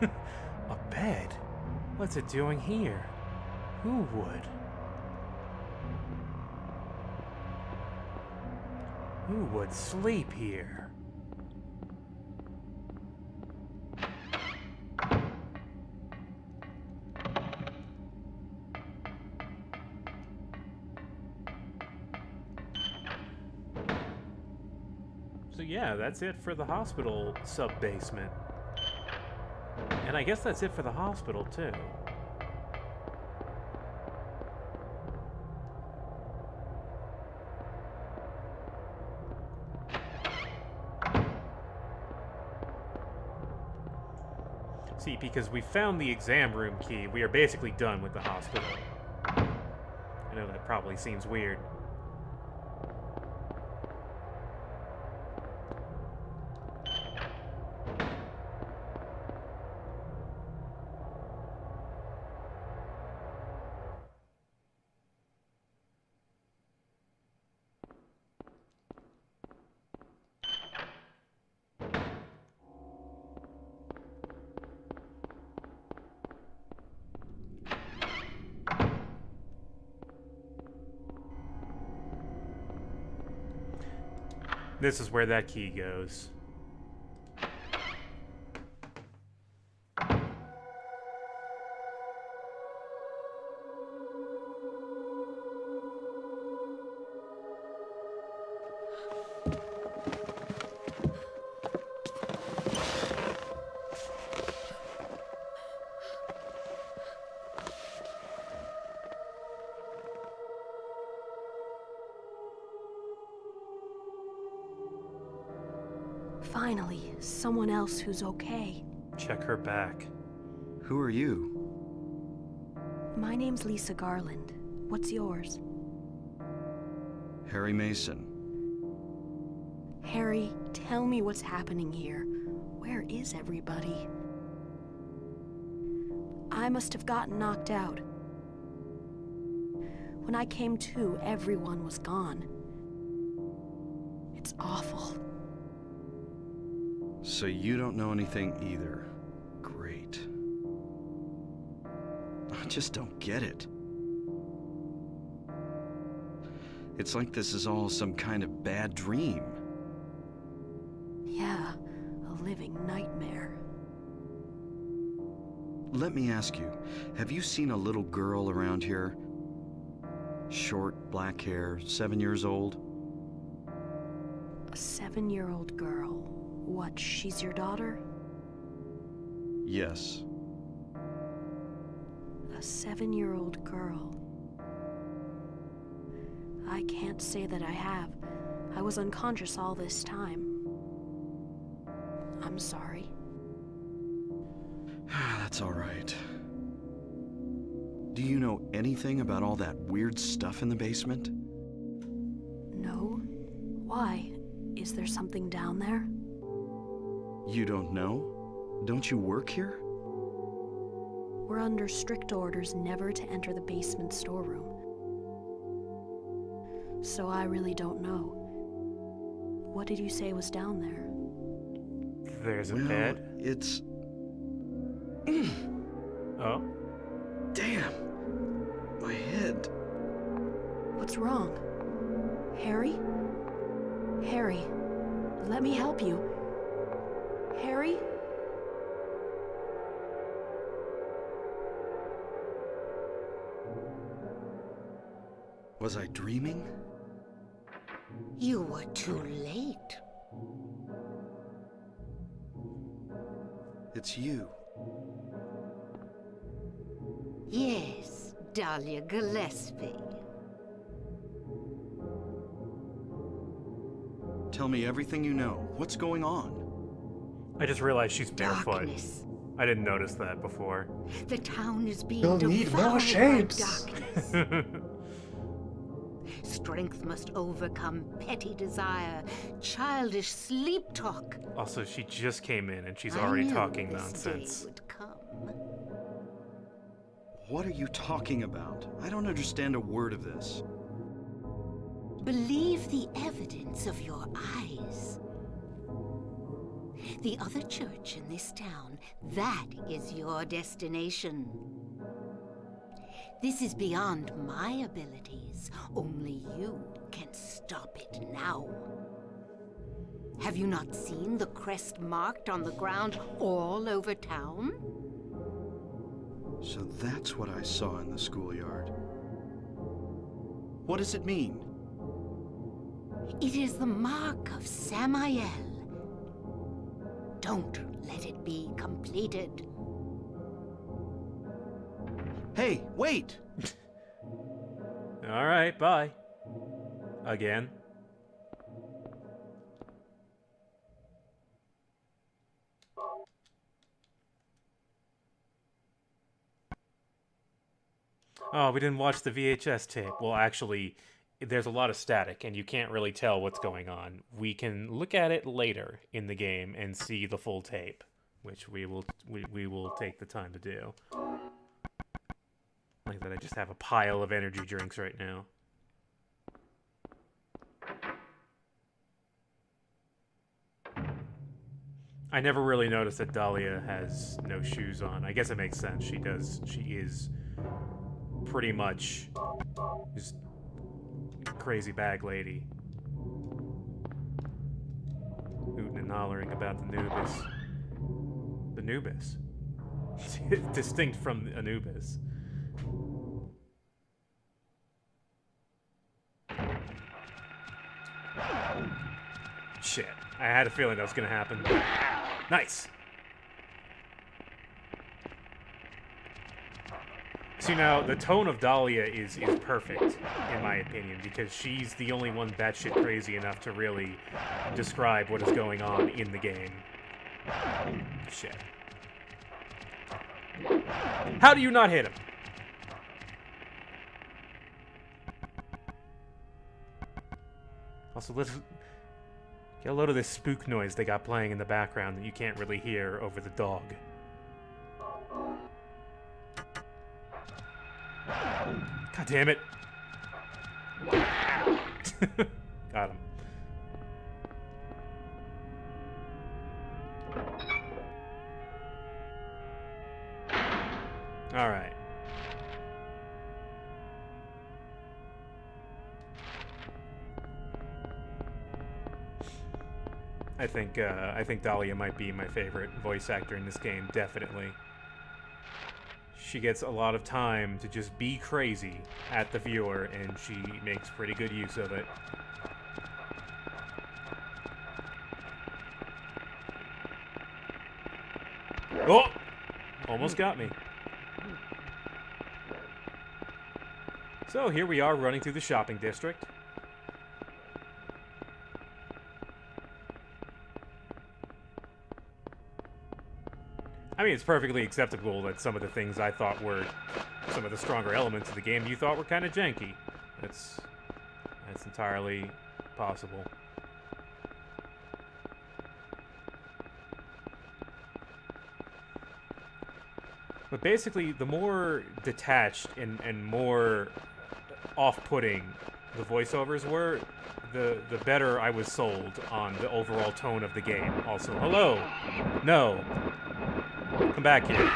A bed? What's it doing here? Who would? Who would sleep here? So yeah, that's it for the hospital sub-basement. And I guess that's it for the hospital, too. See, because we found the exam room key, we are basically done with the hospital. I know that probably seems weird. This is where that key goes. Finally, someone else who's okay. Check her back. Who are you? My name's Lisa Garland. What's yours? Harry Mason. Harry, tell me what's happening here. Where is everybody? I must have gotten knocked out. When I came to, everyone was gone. It's awful. So you don't know anything either. Great. I just don't get it. It's like this is all some kind of bad dream. Yeah, a living nightmare. Let me ask you, have you seen a little girl around here? Short, black hair, 7 years old? A 7-year-old girl. What, she's your daughter? Yes. A 7-year-old girl. I can't say that I have. I was unconscious all this time. I'm sorry. That's all right. Do you know anything about all that weird stuff in the basement? No? Why? Is there something down there? You don't know? Don't you work here? We're under strict orders never to enter the basement storeroom. So I really don't know. What did you say was down there? There's a Well, bed. it's... Oh? Damn! My head. What's wrong? Harry? Harry, let me help you. Harry? Was I dreaming? You were too late. It's you. Yes, Dahlia Gillespie. Tell me everything you know. What's going on? I just realized she's barefoot. Darkness. I didn't notice that before. The town is being You'll need devoured more by shapes. darkness. Strength must overcome petty desire, childish sleep talk. Also, she just came in and she's I already knew talking this nonsense. day would come. What are you talking about? I don't understand a word of this. Believe the evidence of your eyes. The other church in this town, that is your destination. This is beyond my abilities. Only you can stop it now. Have you not seen the crest marked on the ground all over town? So that's what I saw in the schoolyard. What does it mean? It is the mark of Samael. Don't let it be completed. Hey, wait! All right, bye. Again. Oh, we didn't watch the VHS tape. Well, actually, there's a lot of static, and you can't really tell what's going on. We can look at it later in the game and see the full tape, which we will take the time to do. Like that, I just have a pile of energy drinks right now. I never really noticed that Dahlia has no shoes on. I guess it makes sense. She does. She is pretty much just a crazy bag lady. Hooting and hollering about the Anubis. The Anubis. Distinct from Anubis. Shit. I had a feeling that was gonna happen. Nice! See, now, the tone of Dahlia is perfect, in my opinion, because she's the only one batshit crazy enough to really describe what is going on in the game. Shit. How do you not hit him? Also, let's get a load of this spook noise they got playing in the background that you can't really hear over the dog. God damn it. Got him. All right. I think Dahlia might be my favorite voice actor in this game, definitely. She gets a lot of time to just be crazy at the viewer, and she makes pretty good use of it. Oh! Almost got me. So here we are running through the shopping district. I mean, it's perfectly acceptable that some of the things I thought were some of the stronger elements of the game you thought were kind of janky. That's entirely possible. But basically, the more detached and more off-putting the voiceovers were, the better I was sold on the overall tone of the game. Also, hello! No! Come back here.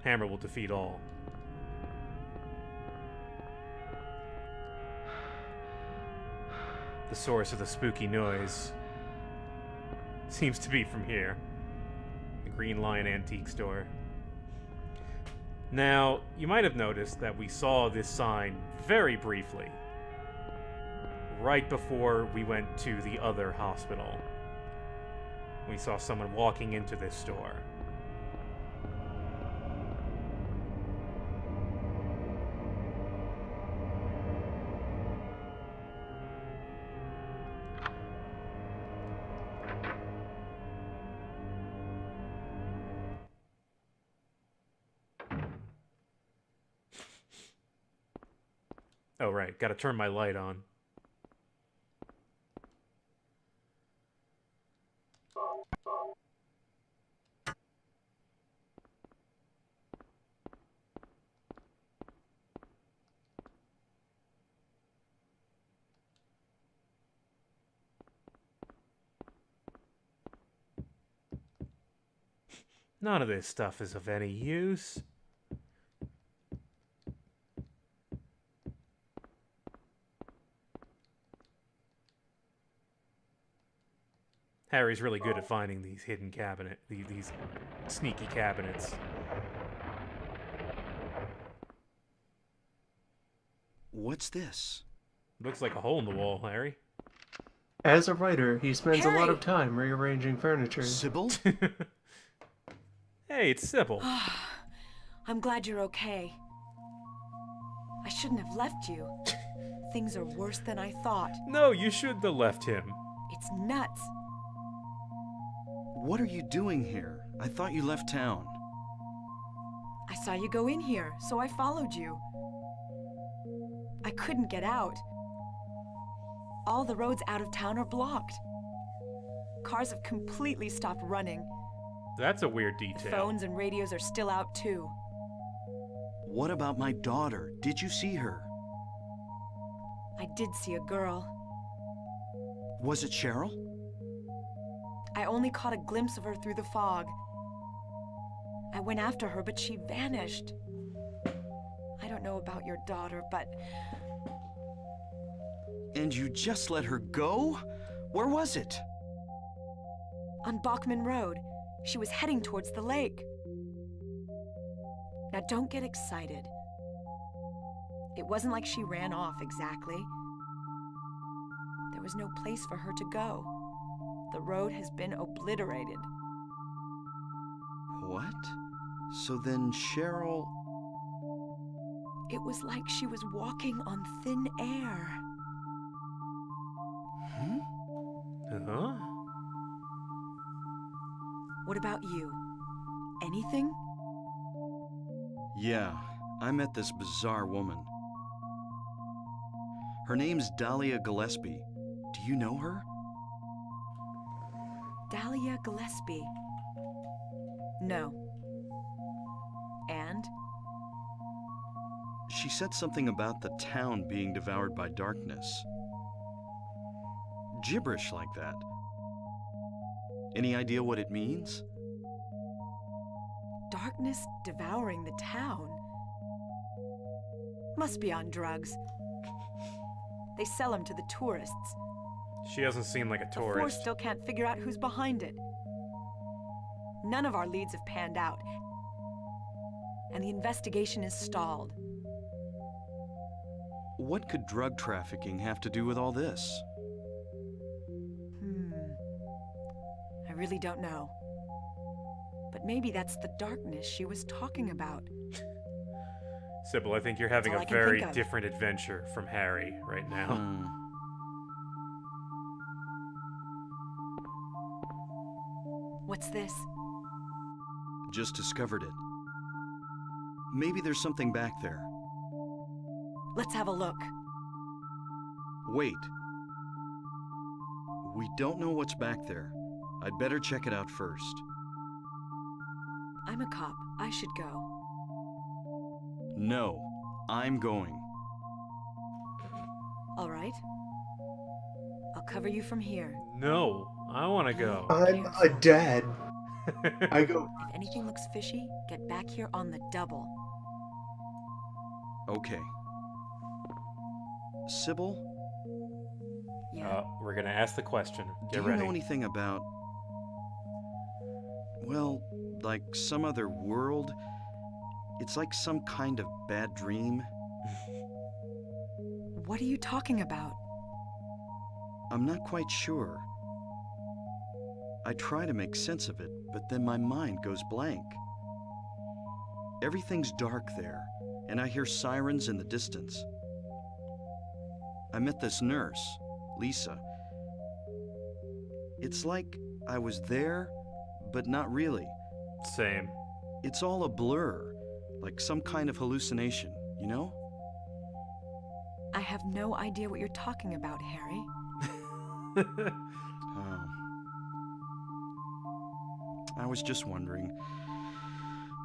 Hammer will defeat all. The source of the spooky noise seems to be from here. The Green Lion Antique Store. Now, you might have noticed that we saw this sign very briefly, right before we went to the other hospital. We saw someone walking into this store. Oh, right. Gotta turn my light on. None of this stuff is of any use. Harry's really good at finding these hidden these sneaky cabinets. What's this? Looks like a hole in the wall, Harry. As a writer, he spends a lot Harry! of time rearranging furniture. Sybil? Hey, it's Sybil. I'm glad you're okay. I shouldn't have left you. Things are worse than I thought. No, you shouldn't have left him. It's nuts. What are you doing here? I thought you left town. I saw you go in here, so I followed you. I couldn't get out. All the roads out of town are blocked. Cars have completely stopped running. That's a weird The detail. phones and radios are still out too. What about my daughter? Did you see her? I did see a girl. Was it Cheryl? I only caught a glimpse of her through the fog. I went after her, but she vanished. I don't know about your daughter, but And you just let her go? Where was it? On Bachman Road. She was heading towards the lake. Now don't get excited. It wasn't like she ran off exactly. There was no place for her to go. The road has been obliterated. What? So then Cheryl... It was like she was walking on thin air. Huh? What about you? Anything? Yeah, I met this bizarre woman. Her name's Dahlia Gillespie. Do you know her? Dahlia Gillespie. No. And? She said something about the town being devoured by darkness. Gibberish like that. Any idea what it means? Darkness devouring the town? Must be on drugs. They sell them to the tourists. She doesn't seem like a The Force tourist. still can't figure out who's behind it. None of our leads have panned out. And the investigation is stalled. What could drug trafficking have to do with all this? I really don't know. But maybe that's the darkness she was talking about. Sybil, I think you're having all a I can very think of. different adventure from Harry right now. Hmm. What's this? Just discovered it. Maybe there's something back there. Let's have a look. Wait. We don't know what's back there. I'd better check it out first. I'm a cop. I should go. No, I'm going. All right. I'll cover you from here. No, I want to go. I'm a dad. I go. If anything looks fishy, get back here on the double. Okay. Sybil, Yeah. We're gonna ask the question. do Get you ready. know anything about... well, like some other world? It's like some kind of bad dream. What are you talking about? I'm not quite sure. I try to make sense of it, but then my mind goes blank. Everything's dark there, and I hear sirens in the distance. I met this nurse, Lisa. It's like I was there, but not really. Same. It's all a blur, like some kind of hallucination, you know? I have no idea what you're talking about, Harry. Oh. I was just wondering.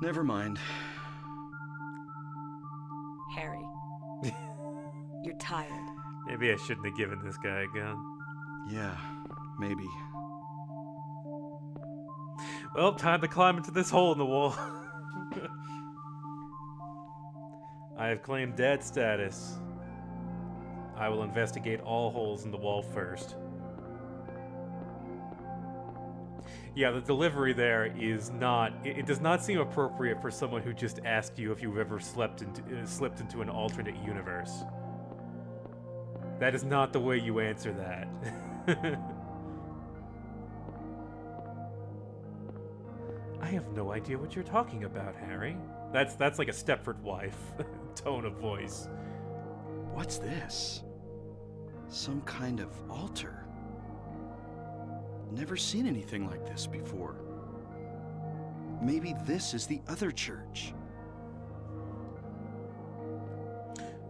Never mind. Harry. You're tired. Maybe I shouldn't have given this guy a gun. Yeah, maybe. Well, time to climb into this hole in the wall. I have claimed dad status. I will investigate all holes in the wall first. Yeah, the delivery there is not... It does not seem appropriate for someone who just asked you if you've ever slipped into an alternate universe. That is not the way you answer that. I have no idea what you're talking about, Harry. That's like a Stepford wife tone of voice. What's this? Some kind of altar. Never seen anything like this before. Maybe this is the other church.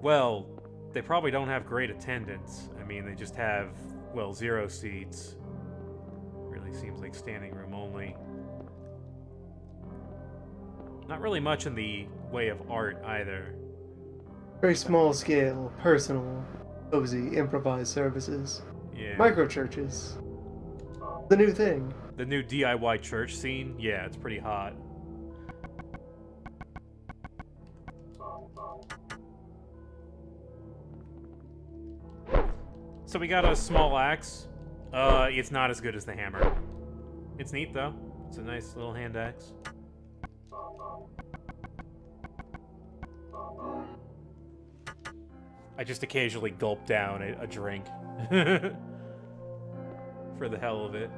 Well, they probably don't have great attendance. I mean, they just have, well, 0 seats. Really seems like standing room only. Not really much in the way of art either. Very small scale, personal, cozy, improvised services. Yeah. Micro churches. The new thing. The new DIY church scene, yeah, it's pretty hot. So we got a small axe. It's not as good as the hammer. It's neat, though. It's a nice little hand axe. I just occasionally gulp down a drink. For the hell of it.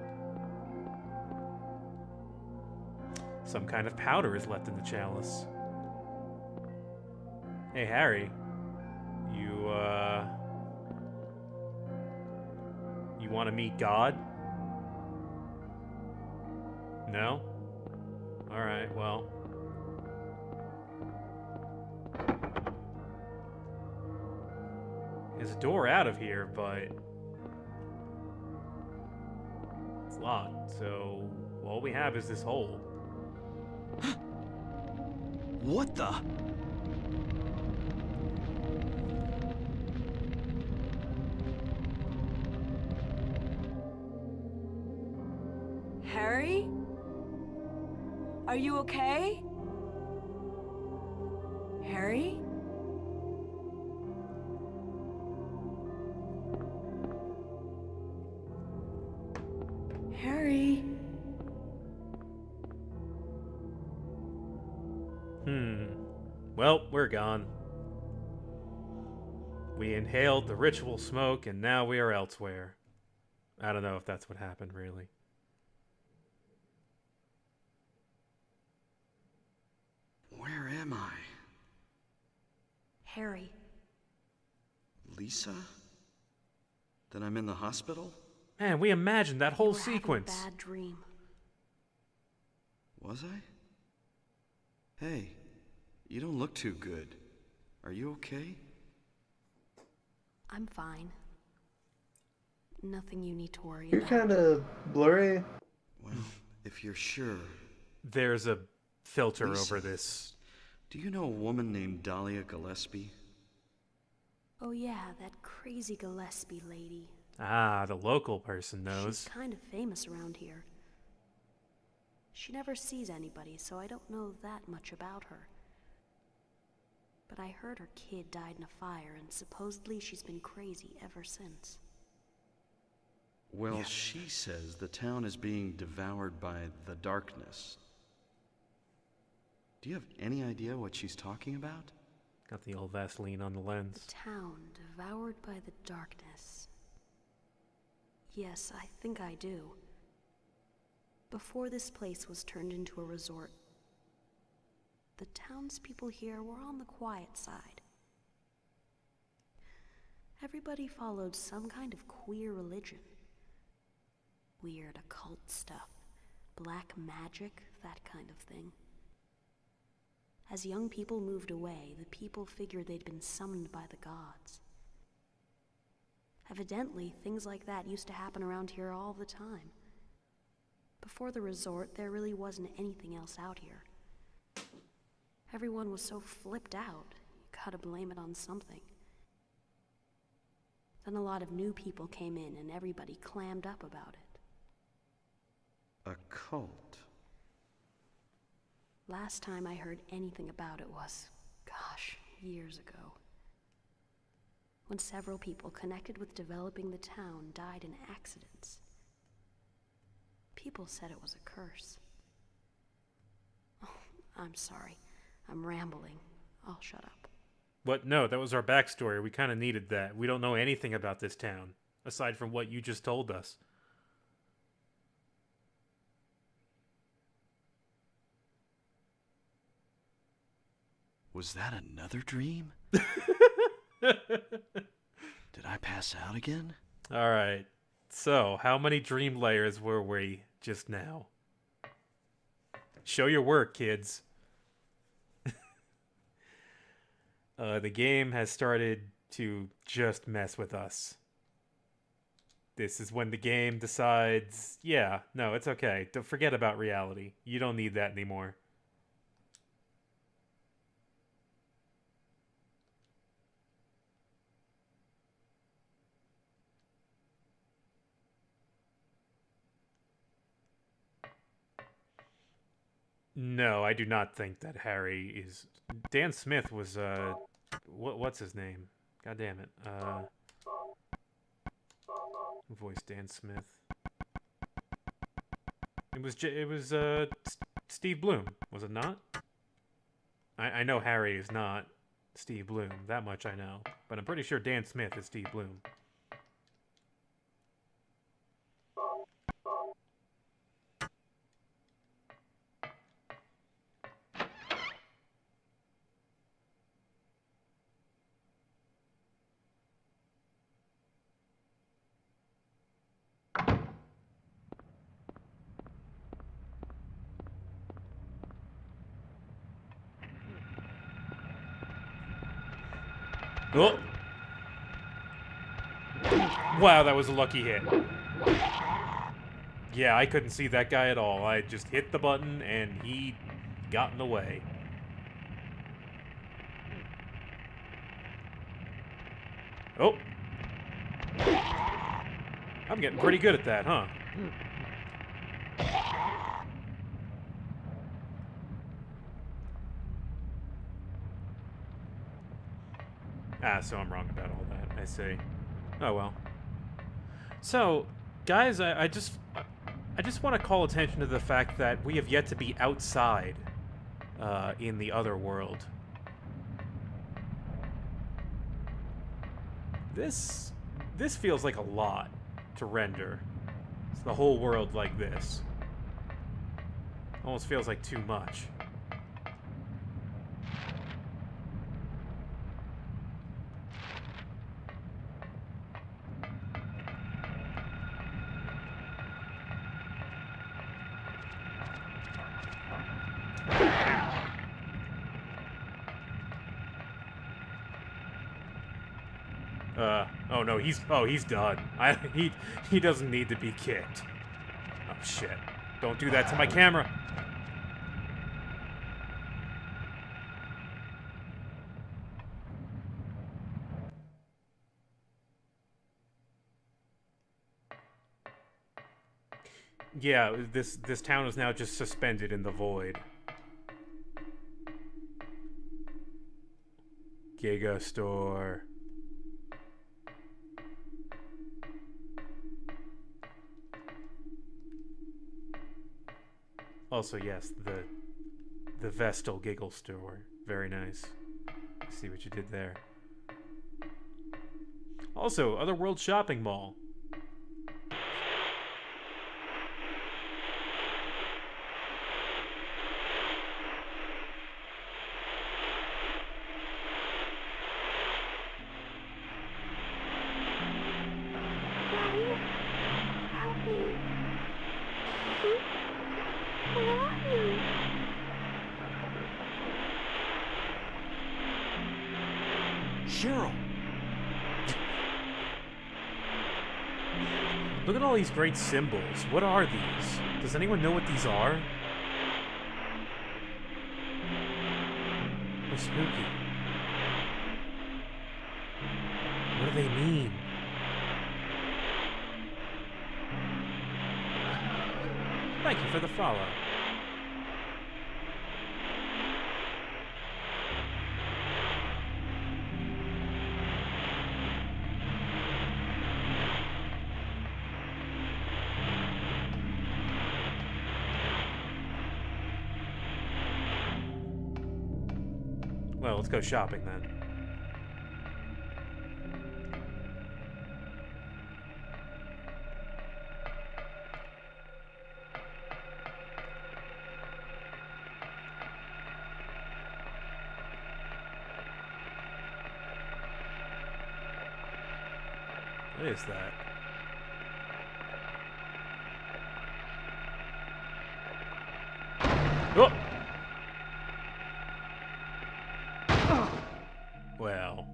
Some kind of powder is left in the chalice. Hey, Harry. You want to meet God? No? Alright, well. There's a door out of here, but it's locked, so all we have is this hole. What the? Harry? Are you okay? Harry? Harry? Well, we're gone. We inhaled the ritual smoke, and now we are elsewhere. I don't know if that's what happened, really. Where am I? Harry. Lisa? Then I'm in the hospital? Man, we imagined that whole You were having a sequence. bad dream. Was I? Hey, you don't look too good. Are you okay? I'm fine. Nothing you need to worry You're about. kind of blurry. Well, if you're sure. There's a filter Lisa. over this. Do you know a woman named Dahlia Gillespie? Oh yeah, that crazy Gillespie lady. Ah, the local person knows. She's kind of famous around here. She never sees anybody, so I don't know that much about her. But I heard her kid died in a fire, and supposedly she's been crazy ever since. Well, she says the town is being devoured by the darkness. Do you have any idea what she's talking about? Got the old Vaseline on the lens. The town devoured by the darkness. Yes, I think I do. Before this place was turned into a resort, the townspeople here were on the quiet side. Everybody followed some kind of queer religion. Weird occult stuff, black magic, that kind of thing. As young people moved away, the people figured they'd been summoned by the gods. Evidently, things like that used to happen around here all the time. Before the resort, there really wasn't anything else out here. Everyone was so flipped out, you gotta blame it on something. Then a lot of new people came in and everybody clammed up about it. A cult. Last time I heard anything about it was, gosh, years ago. When several people connected with developing the town died in accidents. People said it was a curse. Oh, I'm sorry. I'm rambling. I'll shut up. What? No, that was our backstory. We kind of needed that. We don't know anything about this town, aside from what you just told us. Was that another dream? Did I pass out again? All right. So, how many dream layers were we just now? Show your work, kids. The game has started to just mess with us. This is when the game decides, yeah, no, it's okay. Don't forget about reality. You don't need that anymore. No, I do not think that Harry is... Dan Smith was, what's his name? God damn it. Voice Dan Smith. It was Steve Bloom, was it not? I know Harry is not Steve Bloom, that much I know. But I'm pretty sure Dan Smith is Steve Bloom. Oh! Wow, that was a lucky hit. Yeah, I couldn't see that guy at all. I just hit the button and he got in the way. Oh! I'm getting pretty good at that, huh? Ah, so I'm wrong about all that, I see. Oh well. So, guys, I just want to call attention to the fact that we have yet to be outside in the other world. This feels like a lot to render. It's the whole world like this. Almost feels like too much. Oh no, he's done. He doesn't need to be kicked. Oh shit. Don't do that to my camera. Yeah, this town is now just suspended in the void. Giga Store. Also, yes, the Vestal Giggle Store. Very nice. See what you did there. Also, Otherworld Shopping Mall. Cheryl! Look at all these great symbols. What are these? Does anyone know what these are? They're spooky. What do they mean? Thank you for the follow. Well, let's go shopping then. What is that? Oh! Well.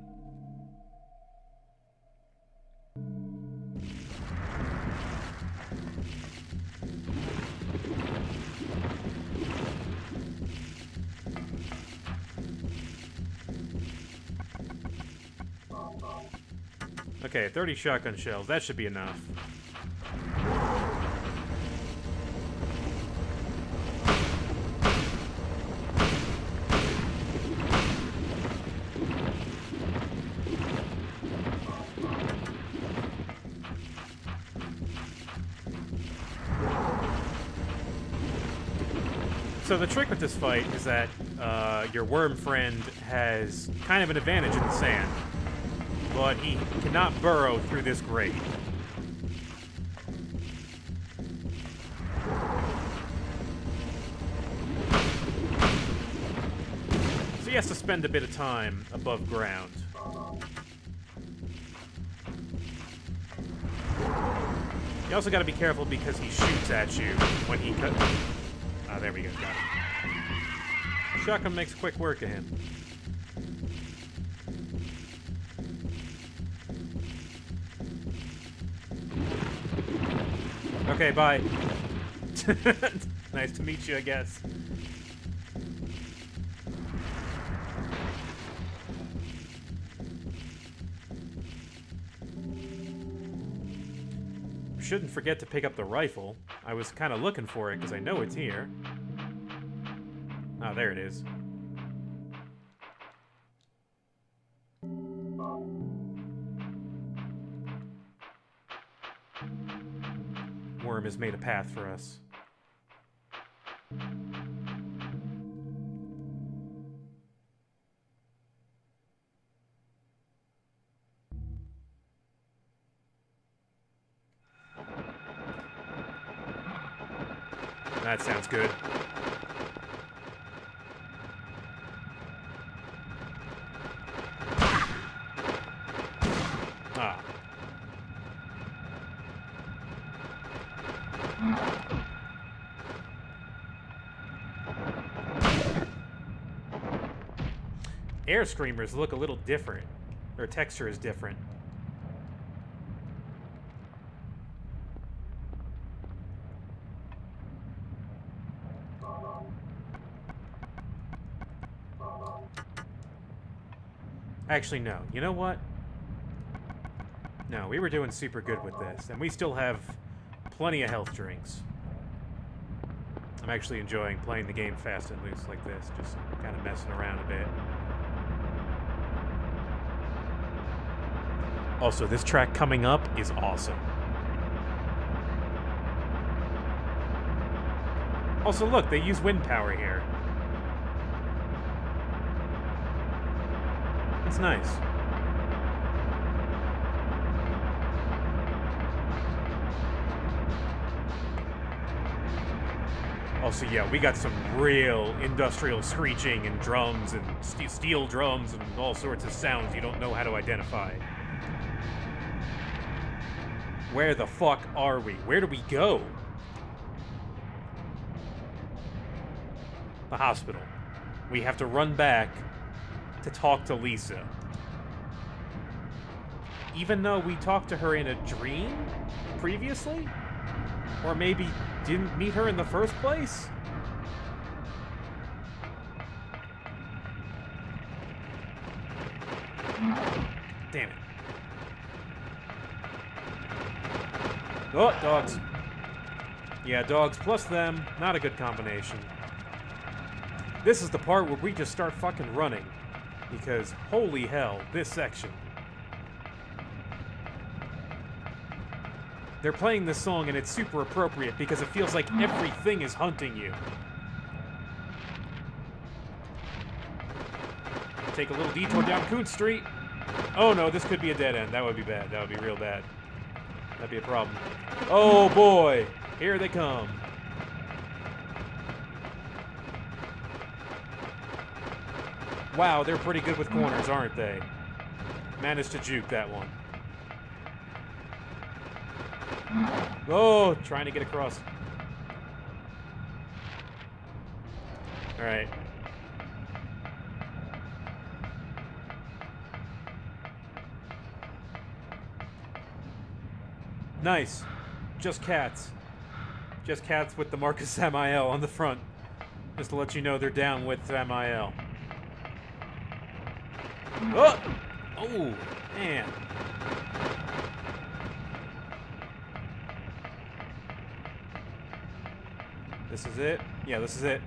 Okay, 30 shotgun shells. That should be enough. So the trick with this fight is that your worm friend has kind of an advantage in the sand, but he cannot burrow through this grate. So he has to spend a bit of time above ground. You also got to be careful because he shoots at you when he cut. Ah, there we go. Got it. Shotgun makes quick work of him. Okay, bye. Nice to meet you, I guess. Shouldn't forget to pick up the rifle. I was kind of looking for it because I know it's here. Oh, there it is. Worm has made a path for us. That sounds good. Ah. Air screamers look a little different. Their texture is different. Actually, no. You know what? No, we were doing super good with this, and we still have plenty of health drinks. I'm actually enjoying playing the game fast and loose like this, just kind of messing around a bit. Also, this track coming up is awesome. Also, look, they use wind power here. It's nice. Also, yeah, we got some real industrial screeching and drums and steel drums and all sorts of sounds you don't know how to identify. Where the fuck are we? Where do we go? The hospital. We have to run back to talk to Lisa. Even though we talked to her in a dream previously? Or maybe didn't meet her in the first place? Damn it. Oh, dogs. Yeah, dogs plus them. Not a good combination. This is the part where we just start fucking running. Because, holy hell, this section. They're playing this song and it's super appropriate because it feels like everything is hunting you. Take a little detour down Coon Street. Oh no, this could be a dead end. That would be bad. That would be real bad. That'd be a problem. Oh boy, here they come. Wow, they're pretty good with corners, aren't they? Managed to juke that one. Oh, trying to get across. All right. Nice. Just cats. Just cats with the Marcus Samael on the front. Just to let you know they're down with Samael. Oh! Oh, man. This is it? Yeah, this is it.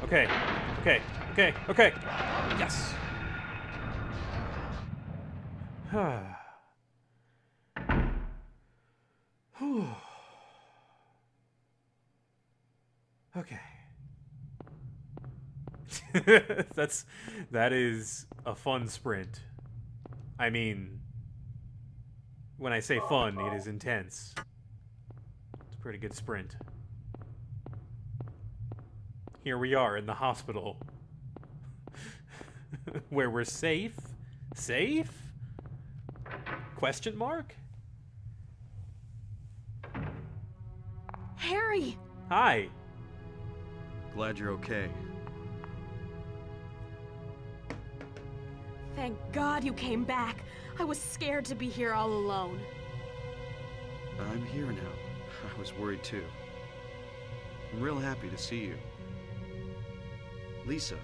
Okay. Okay. Okay. Okay. Yes. Okay. That is a fun sprint. I mean, when I say fun, it is intense. It's a pretty good sprint. Here we are in the hospital. Where we're safe? Safe? Question mark? Harry! Hi. Glad you're okay. Thank God you came back. I was scared to be here all alone. I'm here now. I was worried too. I'm real happy to see you. Lisa,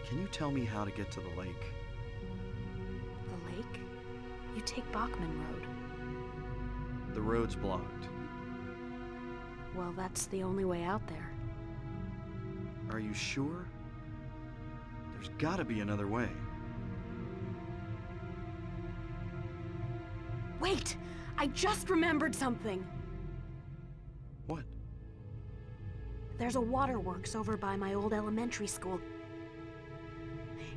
can you tell me how to get to the lake? The lake? You take Bachman Road. The road's blocked. Well, that's the only way out there. Are you sure? There's gotta be another way. Wait! I just remembered something! What? There's a waterworks over by my old elementary school.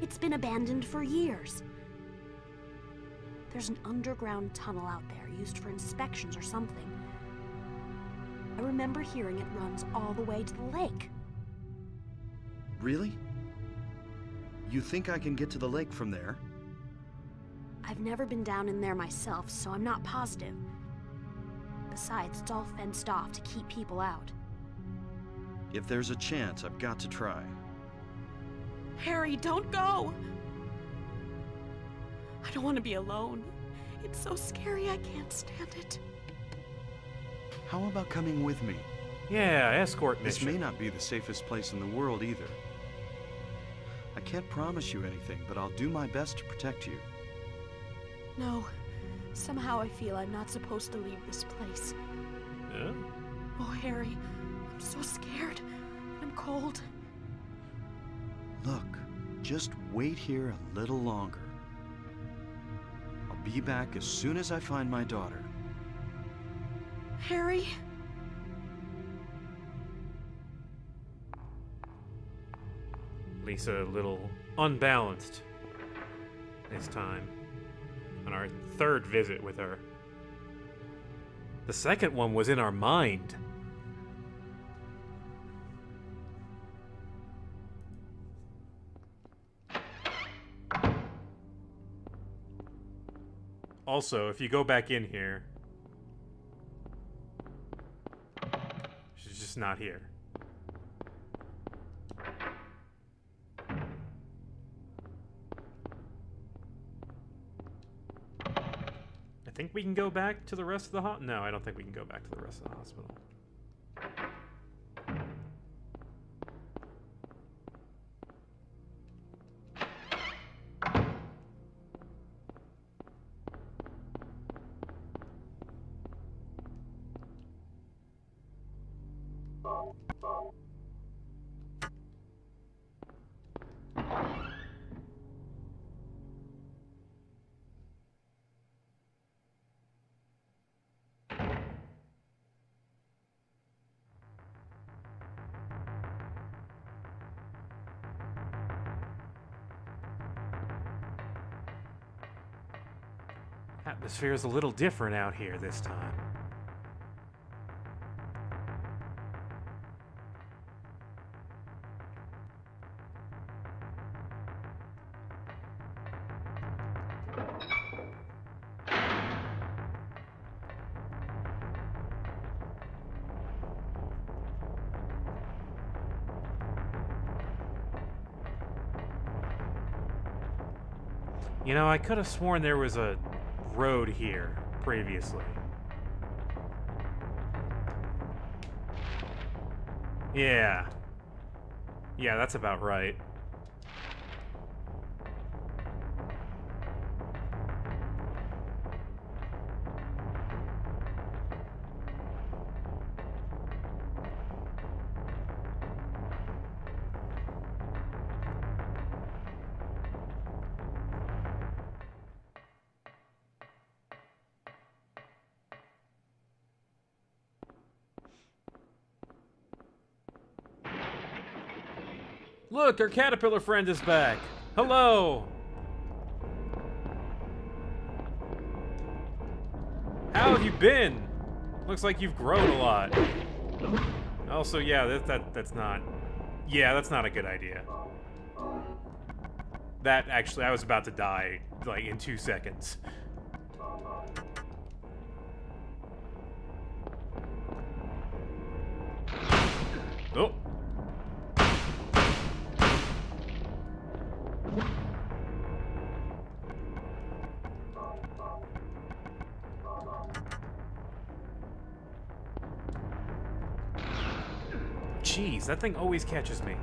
It's been abandoned for years. There's an underground tunnel out there used for inspections or something. I remember hearing it runs all the way to the lake. Really? You think I can get to the lake from there? I've never been down in there myself, so I'm not positive. Besides, it's all fenced off to keep people out. If there's a chance, I've got to try. Harry, don't go! I don't want to be alone. It's so scary, I can't stand it. How about coming with me? Yeah, escort This mission. may not be the safest place in the world either. I can't promise you anything, but I'll do my best to protect you. No. Somehow I feel I'm not supposed to leave this place. Yeah? Oh, Harry, I'm so scared. I'm cold. Look, just wait here a little longer. I'll be back as soon as I find my daughter. Harry? Lisa a little unbalanced this time on our third visit with her. The second one was in our mind. Also, if you go back in here, she's just not here. I think we can go back to the rest of the hospital. No, I don't think we can go back to the rest of the hospital. Atmosphere is a little different out here this time. You know, I could have sworn there was a road here previously. Yeah. Yeah, that's about right. Look, our caterpillar friend is back. Hello. How have you been? Looks like you've grown a lot. Also, yeah, that's not... Yeah, that's not a good idea. That, actually, I was about to die, like, in 2 seconds. Oh. Jeez, that thing always catches me.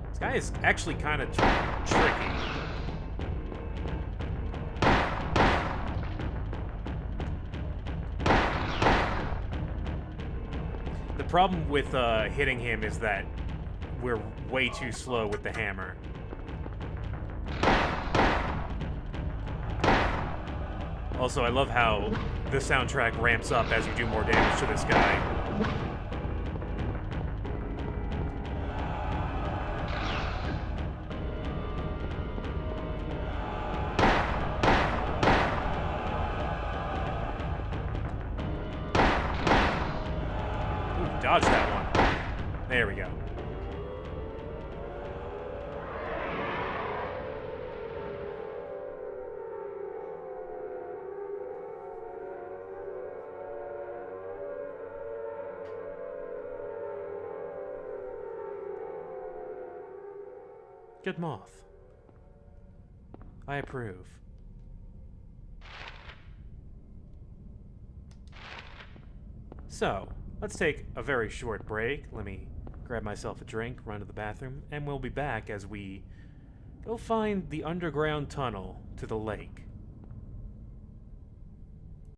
This guy is actually kind of tricky. The problem with hitting him is that we're way too slow with the hammer. Also, I love how the soundtrack ramps up as you do more damage to this guy. Ooh, dodge that one. There we go. Good moth. I approve. So, let's take a very short break. Let me grab myself a drink, run to the bathroom, and we'll be back as we go find the underground tunnel to the lake.